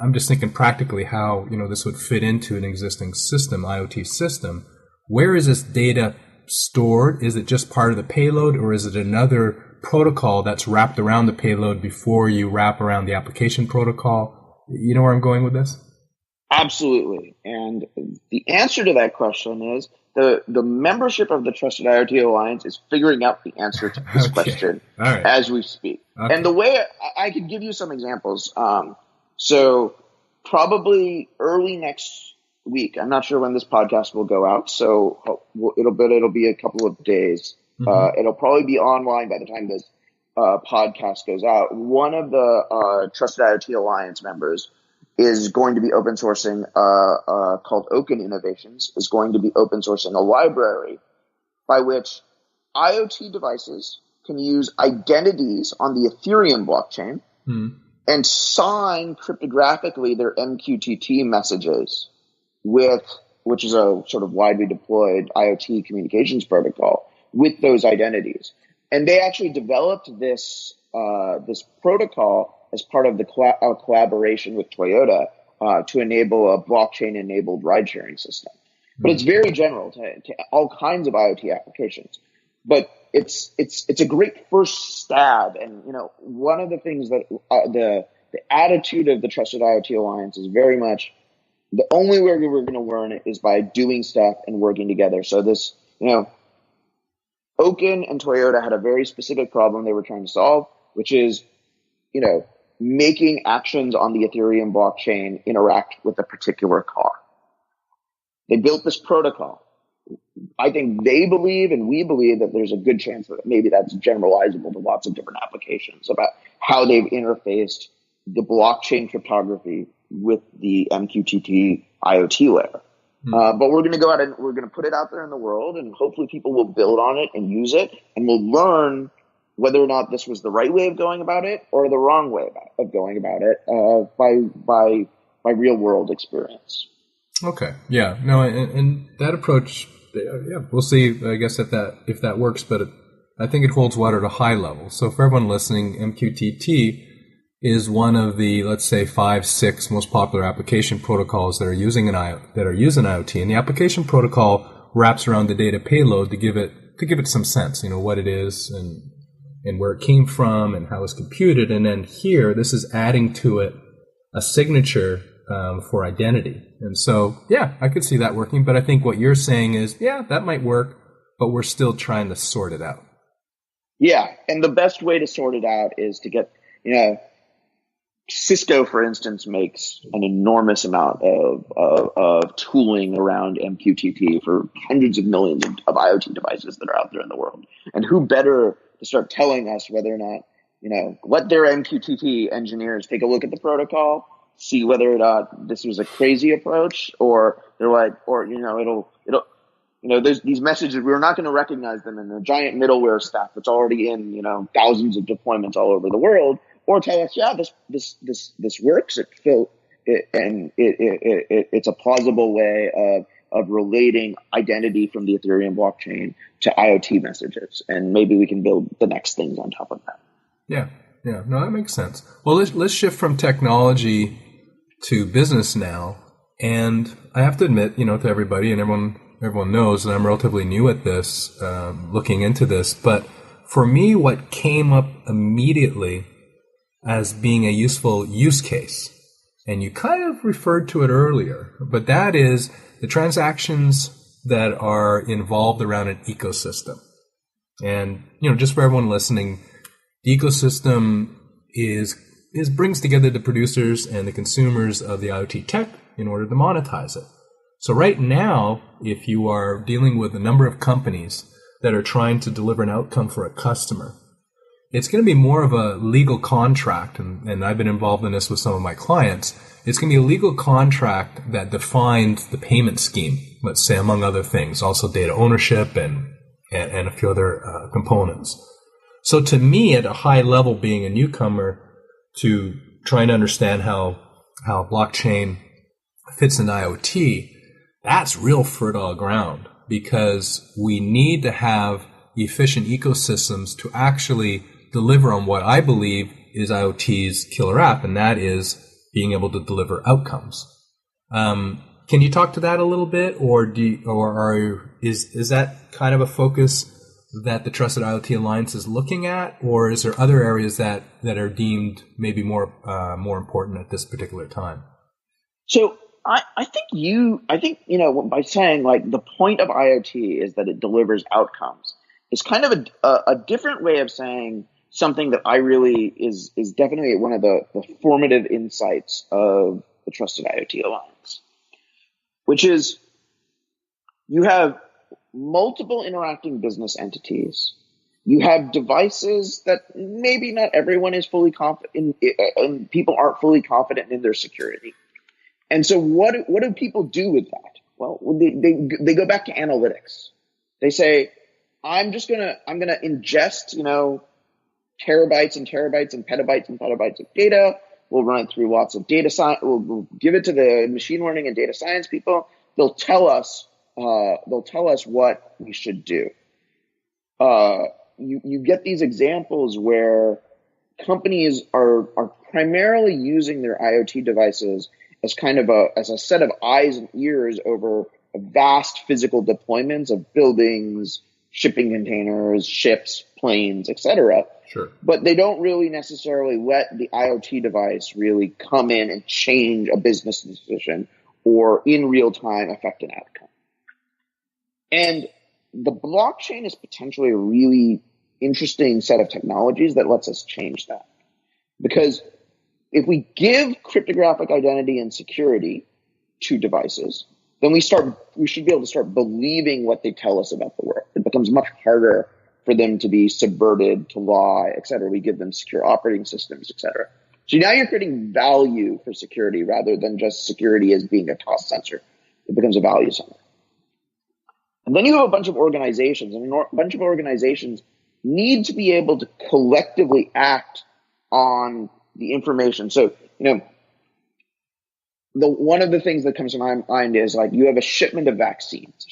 I'm just thinking practically how, this would fit into an existing system, IoT system. Where is this data stored? Is it just part of the payload, or is it another protocol that's wrapped around the payload before you wrap around the application protocol? You know where I'm going with this? Absolutely. And the answer to that question is the membership of the Trusted IoT Alliance is figuring out the answer to this question as we speak. Okay. And the way I could give you some examples. So probably early next week, I'm not sure when this podcast will go out, so it'll be a couple of days. Mm-hmm. It'll probably be online by the time this podcast goes out. One of the Trusted IoT Alliance members is going to be open sourcing called Oken Innovations, is going to be open sourcing a library by which IoT devices can use identities on the Ethereum blockchain and sign cryptographically their MQTT messages which is a sort of widely deployed IoT communications protocol, with those identities. And they actually developed this protocol as part of the collaboration with Toyota to enable a blockchain-enabled ride-sharing system. But it's very general to all kinds of IoT applications. But it's a great first stab. And one of the things that the attitude of the Trusted IoT Alliance is very much the only way we're going to learn it is by doing stuff and working together. So this, Oken and Toyota had a very specific problem they were trying to solve, which is, making actions on the Ethereum blockchain interact with a particular car. They built this protocol. I think they believe, and we believe, that there's a good chance that maybe that's generalizable to lots of different applications about how they've interfaced the blockchain cryptography with the MQTT IoT layer. But we're going to go out and we're going to put it out there in the world, and hopefully people will build on it and use it, and we'll learn whether or not this was the right way of going about it or the wrong way of going about it by real world experience. Okay. Yeah. No. And that approach, we'll see. I guess if that works, but I think it holds water at a high level. So for everyone listening, MQTT is one of the, let's say, 5-6 most popular application protocols that are using IoT, and the application protocol wraps around the data payload to give it some sense, what it is and where it came from and how it's computed. And then here, this is adding to it a signature for identity. And so, I could see that working. But I think what you're saying is, that might work, but we're still trying to sort it out. Yeah, and the best way to sort it out is to get, Cisco, for instance, makes an enormous amount of tooling around MQTT for hundreds of millions of IoT devices that are out there in the world. And who better to start telling us whether or not, let their MQTT engineers take a look at the protocol, see whether or not this was a crazy approach, or they're like, or, there's these messages, we're not going to recognize them in the giant middleware stack that's already in, thousands of deployments all over the world. Or tell us, yeah, this works. It's a plausible way of relating identity from the Ethereum blockchain to IoT messages, and maybe we can build the next things on top of that. Yeah, no, that makes sense. Well, let's shift from technology to business now, and I have to admit, to everybody, and everyone knows that I'm relatively new at this, looking into this, but for me, what came up immediately as being a useful use case, and you kind of referred to it earlier, but that is the transactions that are involved around an ecosystem. And, just for everyone listening, the ecosystem is brings together the producers and the consumers of the IoT tech in order to monetize it. So right now, if you are dealing with a number of companies that are trying to deliver an outcome for a customer, it's going to be more of a legal contract, and I've been involved in this with some of my clients. It's going to be a legal contract that defines the payment scheme, let's say, among other things, also data ownership and a few other components. So to me, at a high level, being a newcomer to trying to understand how blockchain fits in IoT, that's real fertile ground, because we need to have efficient ecosystems to actually deliver on what I believe is IoT's killer app, and that is being able to deliver outcomes. Can you talk to that a little bit, or is that kind of a focus that the Trusted IoT Alliance is looking at, or is there other areas that are deemed maybe more important at this particular time? So I think by saying like the point of IoT is that it delivers outcomes is kind of a different way of saying something that I really is definitely one of the formative insights of the Trusted IoT Alliance, which is you have multiple interacting business entities. You have devices that maybe not everyone is fully confident in, and people aren't fully confident in their security. And so what do people do with that? Well, they go back to analytics. They say, I'm gonna ingest, terabytes and terabytes and petabytes of data. We'll run it through lots of data science. We'll give it to the machine learning and data science people. They'll tell us what we should do. You get these examples where companies are primarily using their IoT devices as kind of as a set of eyes and ears over a vast physical deployments of buildings, shipping containers, ships, planes, etc. Sure. But they don't really necessarily let the IoT device really come in and change a business decision or in real time affect an outcome. And the blockchain is potentially a really interesting set of technologies that lets us change that. Because if we give cryptographic identity and security to devices, then we should be able to start believing what they tell us about the world. It becomes much harder for them to be subverted, to lie, et cetera. We give them secure operating systems, et cetera. So now you're creating value for security rather than just security as being a cost center. It becomes a value center. And then you have a bunch of organizations, and a bunch of organizations need to be able to collectively act on the information. So, one of the things that comes to my mind is like you have a shipment of vaccines.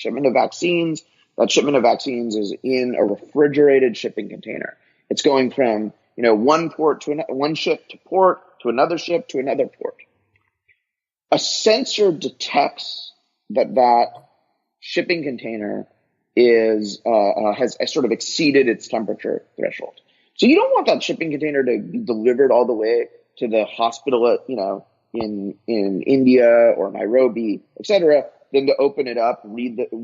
That shipment of vaccines is in a refrigerated shipping container. It's going from one port to one ship to port to another ship to another port. A sensor detects that shipping container has sort of exceeded its temperature threshold. So you don't want that shipping container to be delivered all the way to the hospital, in India or Nairobi, et cetera, then to open it up,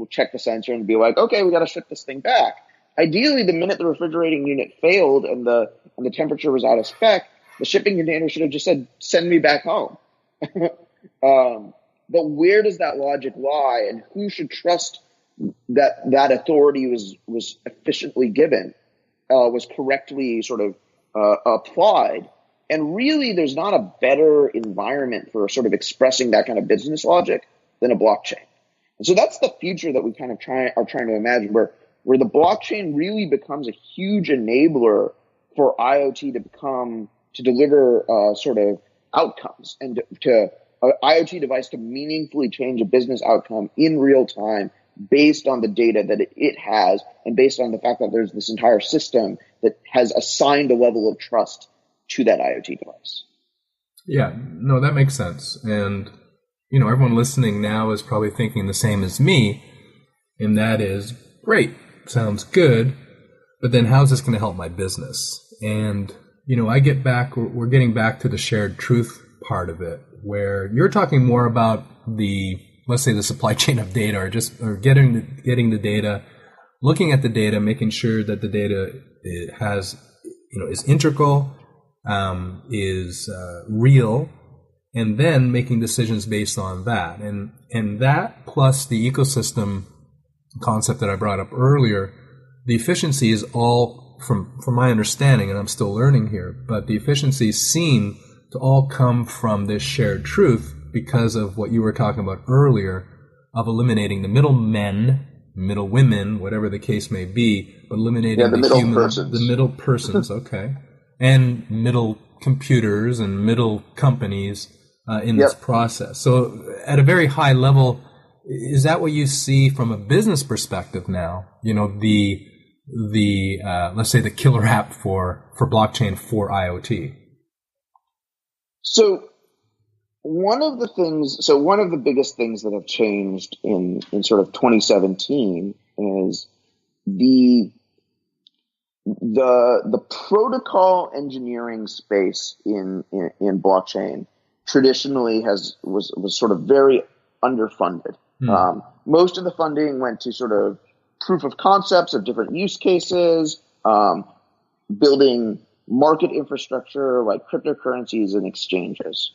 check the sensor and be like, okay, we got to ship this thing back. Ideally, the minute the refrigerating unit failed and the temperature was out of spec, the shipping container should have just said, send me back home. But where does that logic lie, and who should trust that authority was efficiently given, was correctly sort of applied? And really, there's not a better environment for sort of expressing that kind of business logic than a blockchain. And so that's the future that we kind of are trying to imagine, where the blockchain really becomes a huge enabler for IoT to deliver sort of outcomes, and to an IoT device to meaningfully change a business outcome in real time based on the data that it has, and based on the fact that there's this entire system that has assigned a level of trust to that IoT device. Yeah, no, that makes sense. And, everyone listening now is probably thinking the same as me, and that is, great, sounds good, but then how's this going to help my business? And, we're getting back to the shared truth part of it, where you're talking more about let's say the supply chain of data, or getting the data, looking at the data, making sure that the data is integral, is real, and then making decisions based on that. And that plus the ecosystem concept that I brought up earlier, the efficiency is all, from my understanding, and I'm still learning here, but the efficiencies seem to all come from this shared truth because of what you were talking about earlier, of eliminating the middlemen, middle women, whatever the case may be, but eliminating the middle persons, okay, and middle computers and middle companies in this process. So at a very high level, is that what you see from a business perspective now? The let's say the killer app for blockchain for IoT. So one of the biggest things that have changed in sort of 2017 is the protocol engineering space in blockchain traditionally was sort of very underfunded. Most of the funding went to sort of proof of concepts of different use cases, building market infrastructure like cryptocurrencies and exchanges.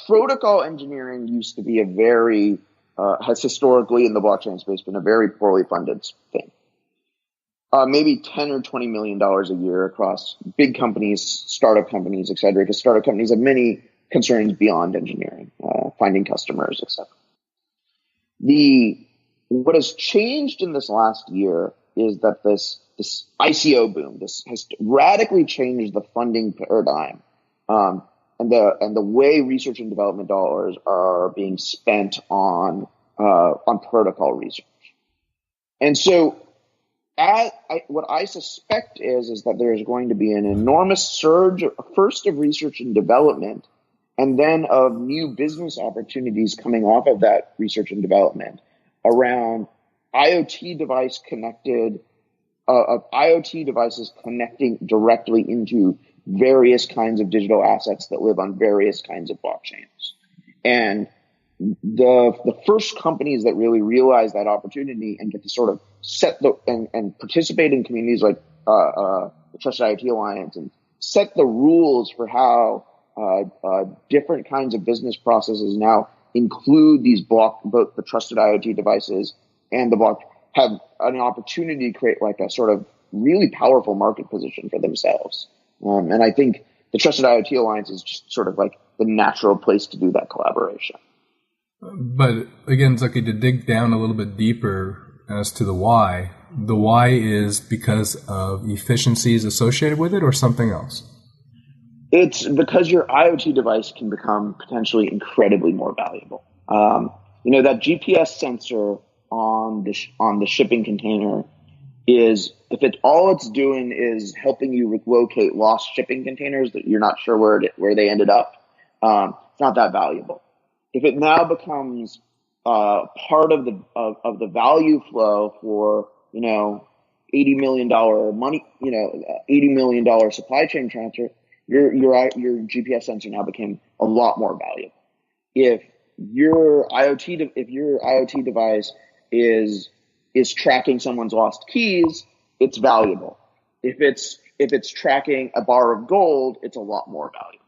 Protocol engineering used to be has historically in the blockchain space been a very poorly funded thing. Maybe $10 or $20 million a year across big companies, startup companies, et cetera, because startup companies have many concerns beyond engineering, finding customers, et cetera. What has changed in this last year is that this ICO boom, this has radically changed the funding paradigm, and the way research and development dollars are being spent on protocol research. And so, what I suspect is that there is going to be an enormous surge, first of research and development, and then of new business opportunities coming off of that research and development around IoT devices connecting directly into various kinds of digital assets that live on various kinds of blockchains. And the first companies that really realize that opportunity and get to sort of and participate in communities like the Trusted IoT Alliance and set the rules for how different kinds of business processes now include both the trusted IoT devices and the block, have an opportunity to create like a sort of really powerful market position for themselves. And I think the Trusted IoT Alliance is just sort of like the natural place to do that collaboration. But again, Zaki, to dig down a little bit deeper as to the why is because of efficiencies associated with it or something else? It's because your IoT device can become potentially incredibly more valuable. That GPS sensor on the shipping container is, if all it's doing is helping you locate lost shipping containers that you're not sure where they ended up, it's not that valuable. If it now becomes part of the value flow for $80 million $80 million supply chain transfer, your GPS sensor now became a lot more valuable. If your IoT device is tracking someone's lost keys, it's valuable. If it's it's tracking a bar of gold, it's a lot more value.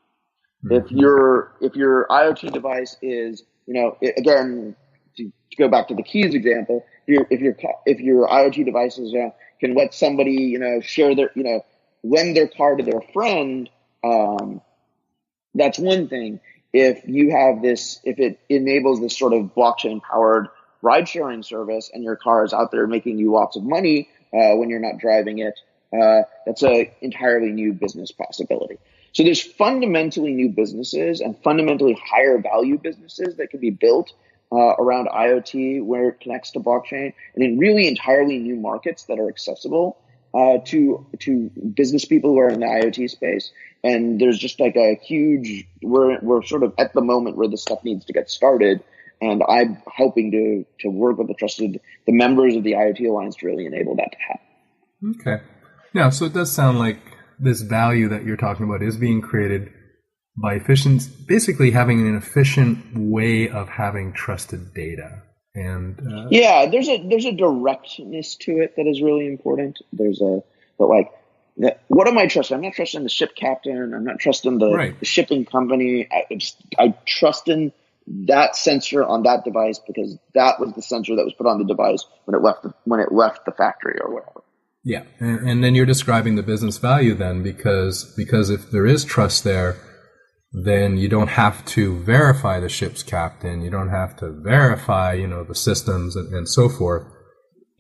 Mm-hmm. If your IoT device is, again, to go back to the keys example, if your IoT devices can let somebody share their lend their car to their friend, that's one thing. If it enables this sort of blockchain powered ride sharing service, and your car is out there making you lots of money when you're not driving it, that's an entirely new business possibility. So there's fundamentally new businesses and fundamentally higher value businesses that can be built around IoT where it connects to blockchain, and in really entirely new markets that are accessible to business people who are in the IoT space. And there's just like a huge, we're sort of at the moment where this stuff needs to get started. And I'm hoping to work with the members of the IoT Alliance to really enable that to happen. Okay. Yeah, so it does sound like this value that you're talking about is being created by basically having an efficient way of having trusted data. And there's a directness to it that is really important. What am I trusting? I'm not trusting the ship captain. I'm not trusting the shipping company. I trust in that sensor on that device because that was the sensor that was put on the device when it left the factory or whatever. Yeah, and then you're describing the business value then because if there is trust there, then you don't have to verify the ship's captain. You don't have to verify, the systems and so forth.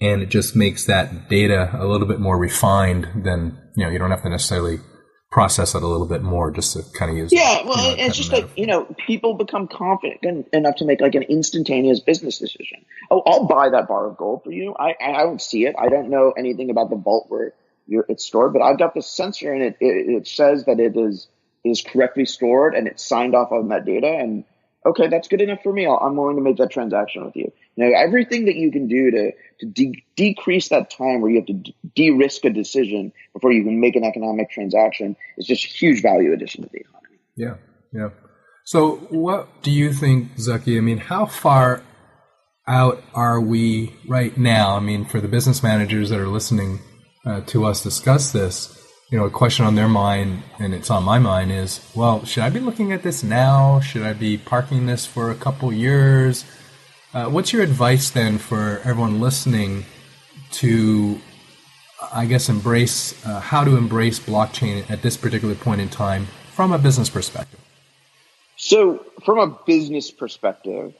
And it just makes that data a little bit more refined than, you don't have to necessarily process it a little bit more just to kind of use it's just like, people become confident enough to make like an instantaneous business decision. Oh, I'll buy that bar of gold for you. I don't see it. I don't know anything about the vault where it's stored, but I've got this sensor and it says that it is correctly stored and it's signed off on that data. And okay, that's good enough for me. I'm willing to make that transaction with you. Everything that you can do to decrease that time where you have to de-risk a decision before you can make an economic transaction is just a huge value addition to the economy. Yeah, yeah. So what do you think, Zaki? I mean, how far out are we right now? I mean, for the business managers that are listening to us discuss this, a question on their mind, and it's on my mind, is, well, should I be looking at this now? Should I be parking this for a couple years? What's your advice then for everyone listening to, I guess, how to embrace blockchain at this particular point in time from a business perspective? So from a business perspective,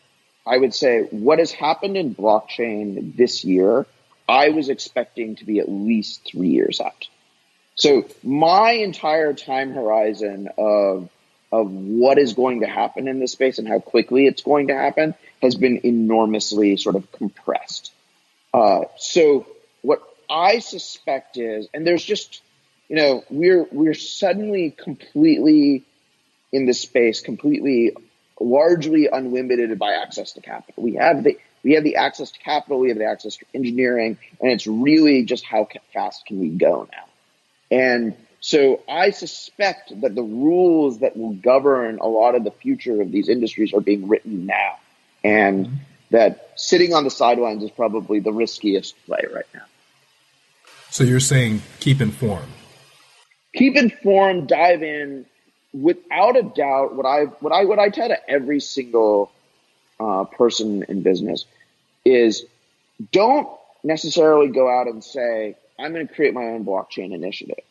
I would say what has happened in blockchain this year, I was expecting to be at least 3 years out. So my entire time horizon of what is going to happen in this space and how quickly it's going to happen has been enormously sort of compressed. So what I suspect is, and there's just, we're suddenly completely in this space, completely largely unlimited by access to capital. We have the access to capital, we have the access to engineering, and it's really just how fast can we go now. And so I suspect that the rules that will govern a lot of the future of these industries are being written now. And that sitting on the sidelines is probably the riskiest play right now. So you're saying keep informed. Keep informed, dive in. Without a doubt, what I tell to every single person in business is don't necessarily go out and say, I'm going to create my own blockchain initiative.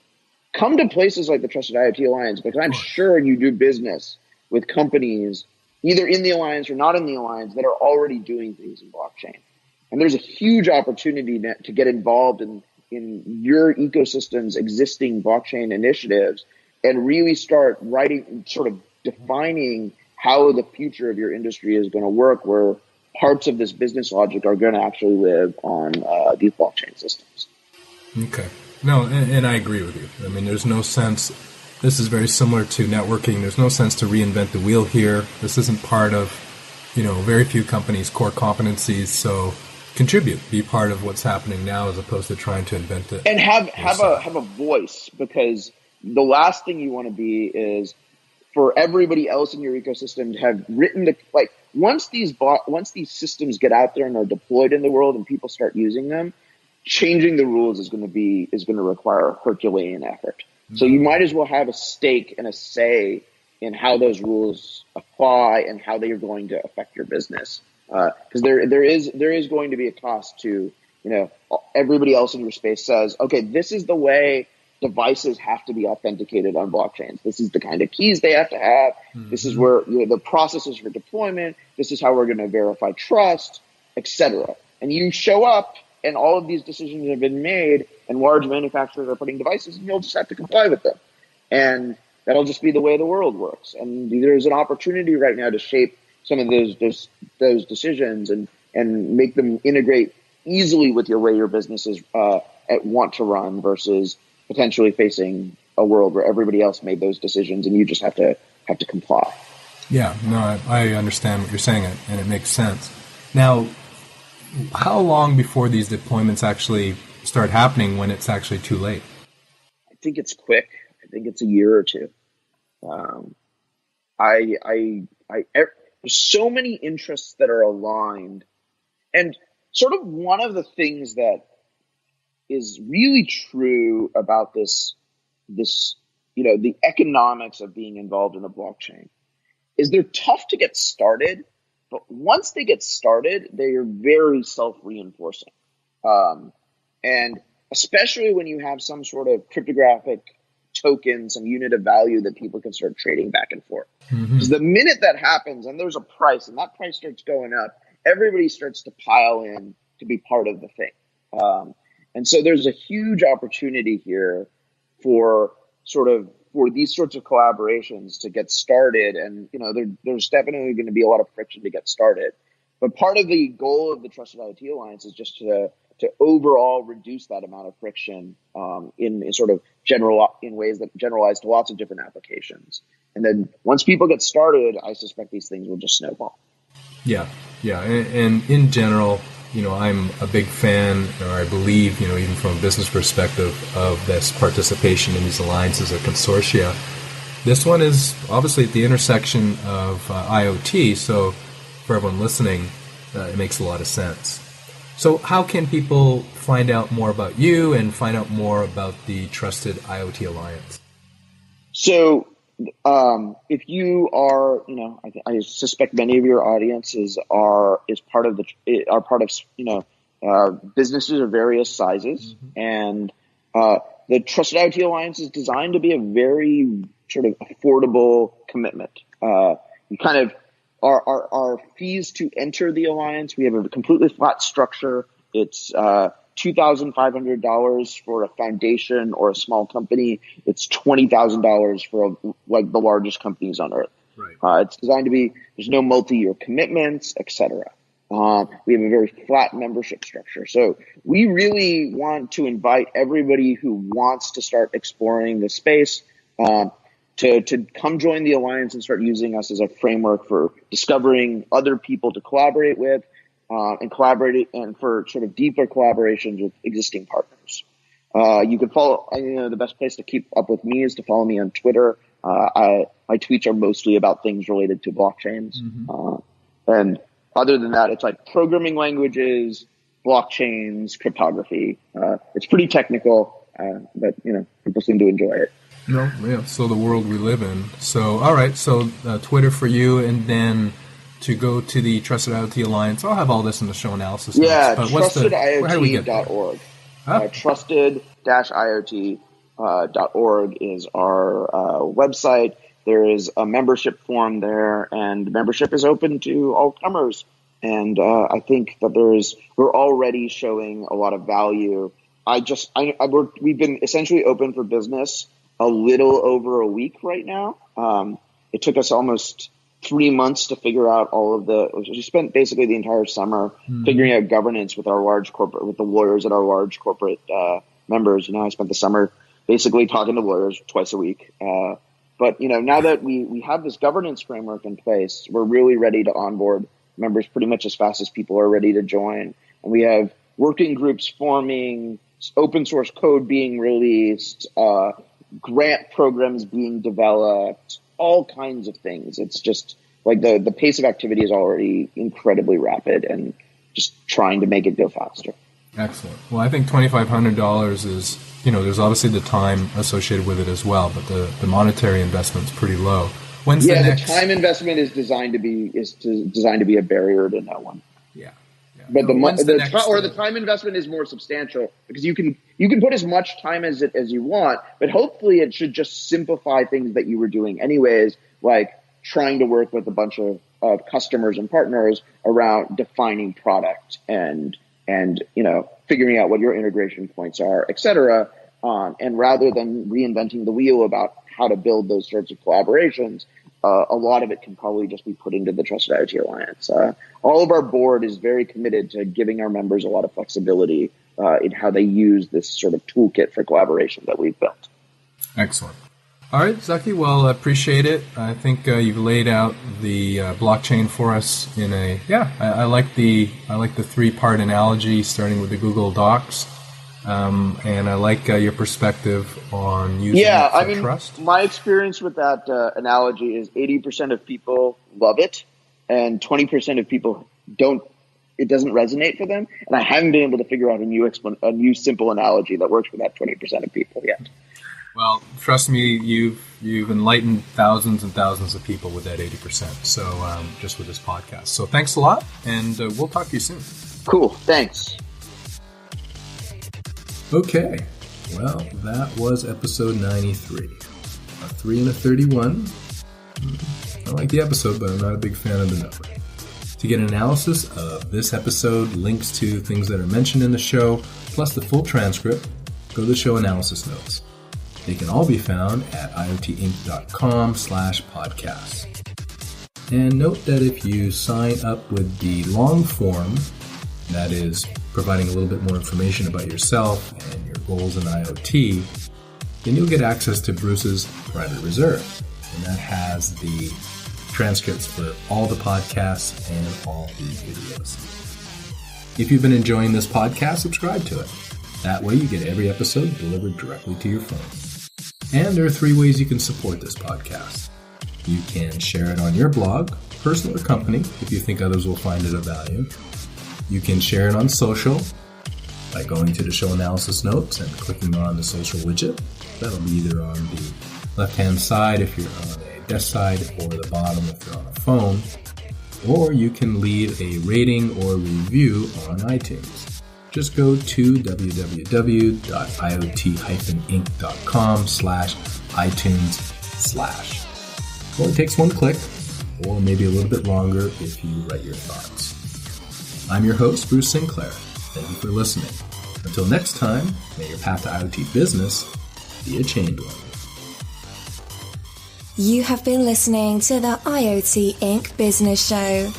Come to places like the Trusted IoT Alliance, because I'm sure you do business with companies either in the alliance or not in the alliance that are already doing things in blockchain. And there's a huge opportunity to get involved in your ecosystem's existing blockchain initiatives and really start writing, sort of defining how the future of your industry is going to work, where parts of this business logic are going to actually live on these blockchain systems. Okay. No, and I agree with you. I mean, there's no sense, this is very similar to networking. There's no sense to reinvent the wheel here. This isn't part of, very few companies' core competencies. So contribute, be part of what's happening now as opposed to trying to invent it. And have a voice, because the last thing you want to be is for everybody else in your ecosystem to have written once these systems get out there and are deployed in the world and people start using them, changing the rules is going to require Herculean effort. So you might as well have a stake and a say in how those rules apply and how they are going to affect your business. Because there is going to be a cost to, everybody else in your space says, okay, this is the way devices have to be authenticated on blockchains. This is the kind of keys they have to have. Mm-hmm. This is where the processes for deployment. This is how we're going to verify trust, etc. And you show up, and all of these decisions have been made, and large manufacturers are putting devices, and you'll just have to comply with them. And that'll just be the way the world works. And there's an opportunity right now to shape some of those decisions and make them integrate easily with your way your businesses want to run versus potentially facing a world where everybody else made those decisions and you just have to comply. Yeah, no, I understand what you're saying, and it makes sense. Now, how long before these deployments actually start happening when it's actually too late? I think it's quick. I think it's a year or two. There's so many interests that are aligned, and sort of one of the things that is really true about this, the economics of being involved in a blockchain is they're tough to get started, but once they get started, they are very self-reinforcing. And especially when you have some sort of cryptographic token, some unit of value that people can start trading back and forth. Because the minute that happens and there's a price and that price starts going up, everybody starts to pile in to be part of the thing. And so there's a huge opportunity here for these sorts of collaborations to get started. And, there's definitely going to be a lot of friction to get started. But part of the goal of the Trusted IoT Alliance is just to overall reduce that amount of friction in ways that generalize to lots of different applications. And then once people get started, I suspect these things will just snowball. Yeah. And in general, I'm a big fan, or I believe, even from a business perspective, of this participation in these alliances or consortia. This one is obviously at the intersection of IoT, so for everyone listening, it makes a lot of sense. So how can people find out more about you and find out more about the Trusted IoT Alliance? So if you are, I suspect many of your audiences are part of businesses of various sizes, and the Trusted IoT Alliance is designed to be a very sort of affordable commitment. You kind of our fees to enter the alliance. We have a completely flat structure. It's $2,500 for a foundation or a small company. It's $20,000 for the largest companies on earth. Right. It's designed to be, there's no multi-year commitments, etc. We have a very flat membership structure. So we really want to invite everybody who wants to start exploring the space to come join the alliance and start using us as a framework for discovering other people to collaborate with. And for sort of deeper collaborations with existing partners. You can follow, the best place to keep up with me is to follow me on Twitter. My tweets are mostly about things related to blockchains. And other than that, it's like programming languages, blockchains, cryptography. It's pretty technical, but, people seem to enjoy it. No, yeah. So the world we live in. So, all right. So Twitter for you, and then to go to the Trusted IoT Alliance. I'll have all this in the show analysis. Yeah, TrustedIoT.org. Trusted-IoT.org is our website. There is a membership form there, and membership is open to all comers. And I think that we're already showing a lot of value. We've been essentially open for business a little over a week right now. It took us almost 3 months to figure out we spent basically the entire summer figuring out governance with the lawyers at our large corporate members. I spent the summer basically talking to lawyers twice a week. But now that we have this governance framework in place, we're really ready to onboard members pretty much as fast as people are ready to join. And we have working groups forming, open source code being released, grant programs being developed, all kinds of things. It's just like the pace of activity is already incredibly rapid, and just trying to make it go faster. Excellent. Well, I think $2,500 is, there's obviously the time associated with it as well, but the monetary investment's pretty low. When's the next? The time investment is designed to be a barrier to no one. Yeah. But the time investment is more substantial because you can put as much time as you want, but hopefully it should just simplify things that you were doing anyways, like trying to work with a bunch of customers and partners around defining product and figuring out what your integration points are, et cetera. And rather than reinventing the wheel about how to build those sorts of collaborations, a lot of it can probably just be put into the Trusted IoT Alliance. All of our board is very committed to giving our members a lot of flexibility in how they use this sort of toolkit for collaboration that we've built. Excellent. All right, Zaki, well, I appreciate it. I think you've laid out the blockchain for us in I like the 3-part analogy, starting with the Google Docs. And I like your perspective on using it for trust. My experience with that analogy is 80% of people love it and 20% of people don't. It doesn't resonate for them. And I haven't been able to figure out a new simple analogy that works for that 20% of people yet. Well, trust me, you've enlightened thousands and thousands of people with that 80%. So just with this podcast. So thanks a lot, and we'll talk to you soon. Cool. Thanks. Okay, well, that was episode 93. A 3 and a 31. I like the episode, but I'm not a big fan of the number. To get an analysis of this episode, links to things that are mentioned in the show, plus the full transcript, go to the show analysis notes. They can all be found at iotinc.com/podcast. And note that if you sign up with the long form, that is providing a little bit more information about yourself and your goals in IoT, then you'll get access to Bruce's private reserve. And that has the transcripts for all the podcasts and all the videos. If you've been enjoying this podcast, subscribe to it. That way you get every episode delivered directly to your phone. And there are 3 ways you can support this podcast. You can share it on your blog, personal or company, if you think others will find it of value. You can share it on social by going to the show analysis notes and clicking on the social widget. That'll be either on the left-hand side if you're on a desk side or the bottom if you're on a phone. Or you can leave a rating or review on iTunes. Just go to www.iot-inc.com/iTunes/. Only takes 1 click, or maybe a little bit longer if you write your thoughts. I'm your host, Bruce Sinclair. Thank you for listening. Until next time, may your path to IoT business be a chained one. You have been listening to the IoT Inc. Business Show.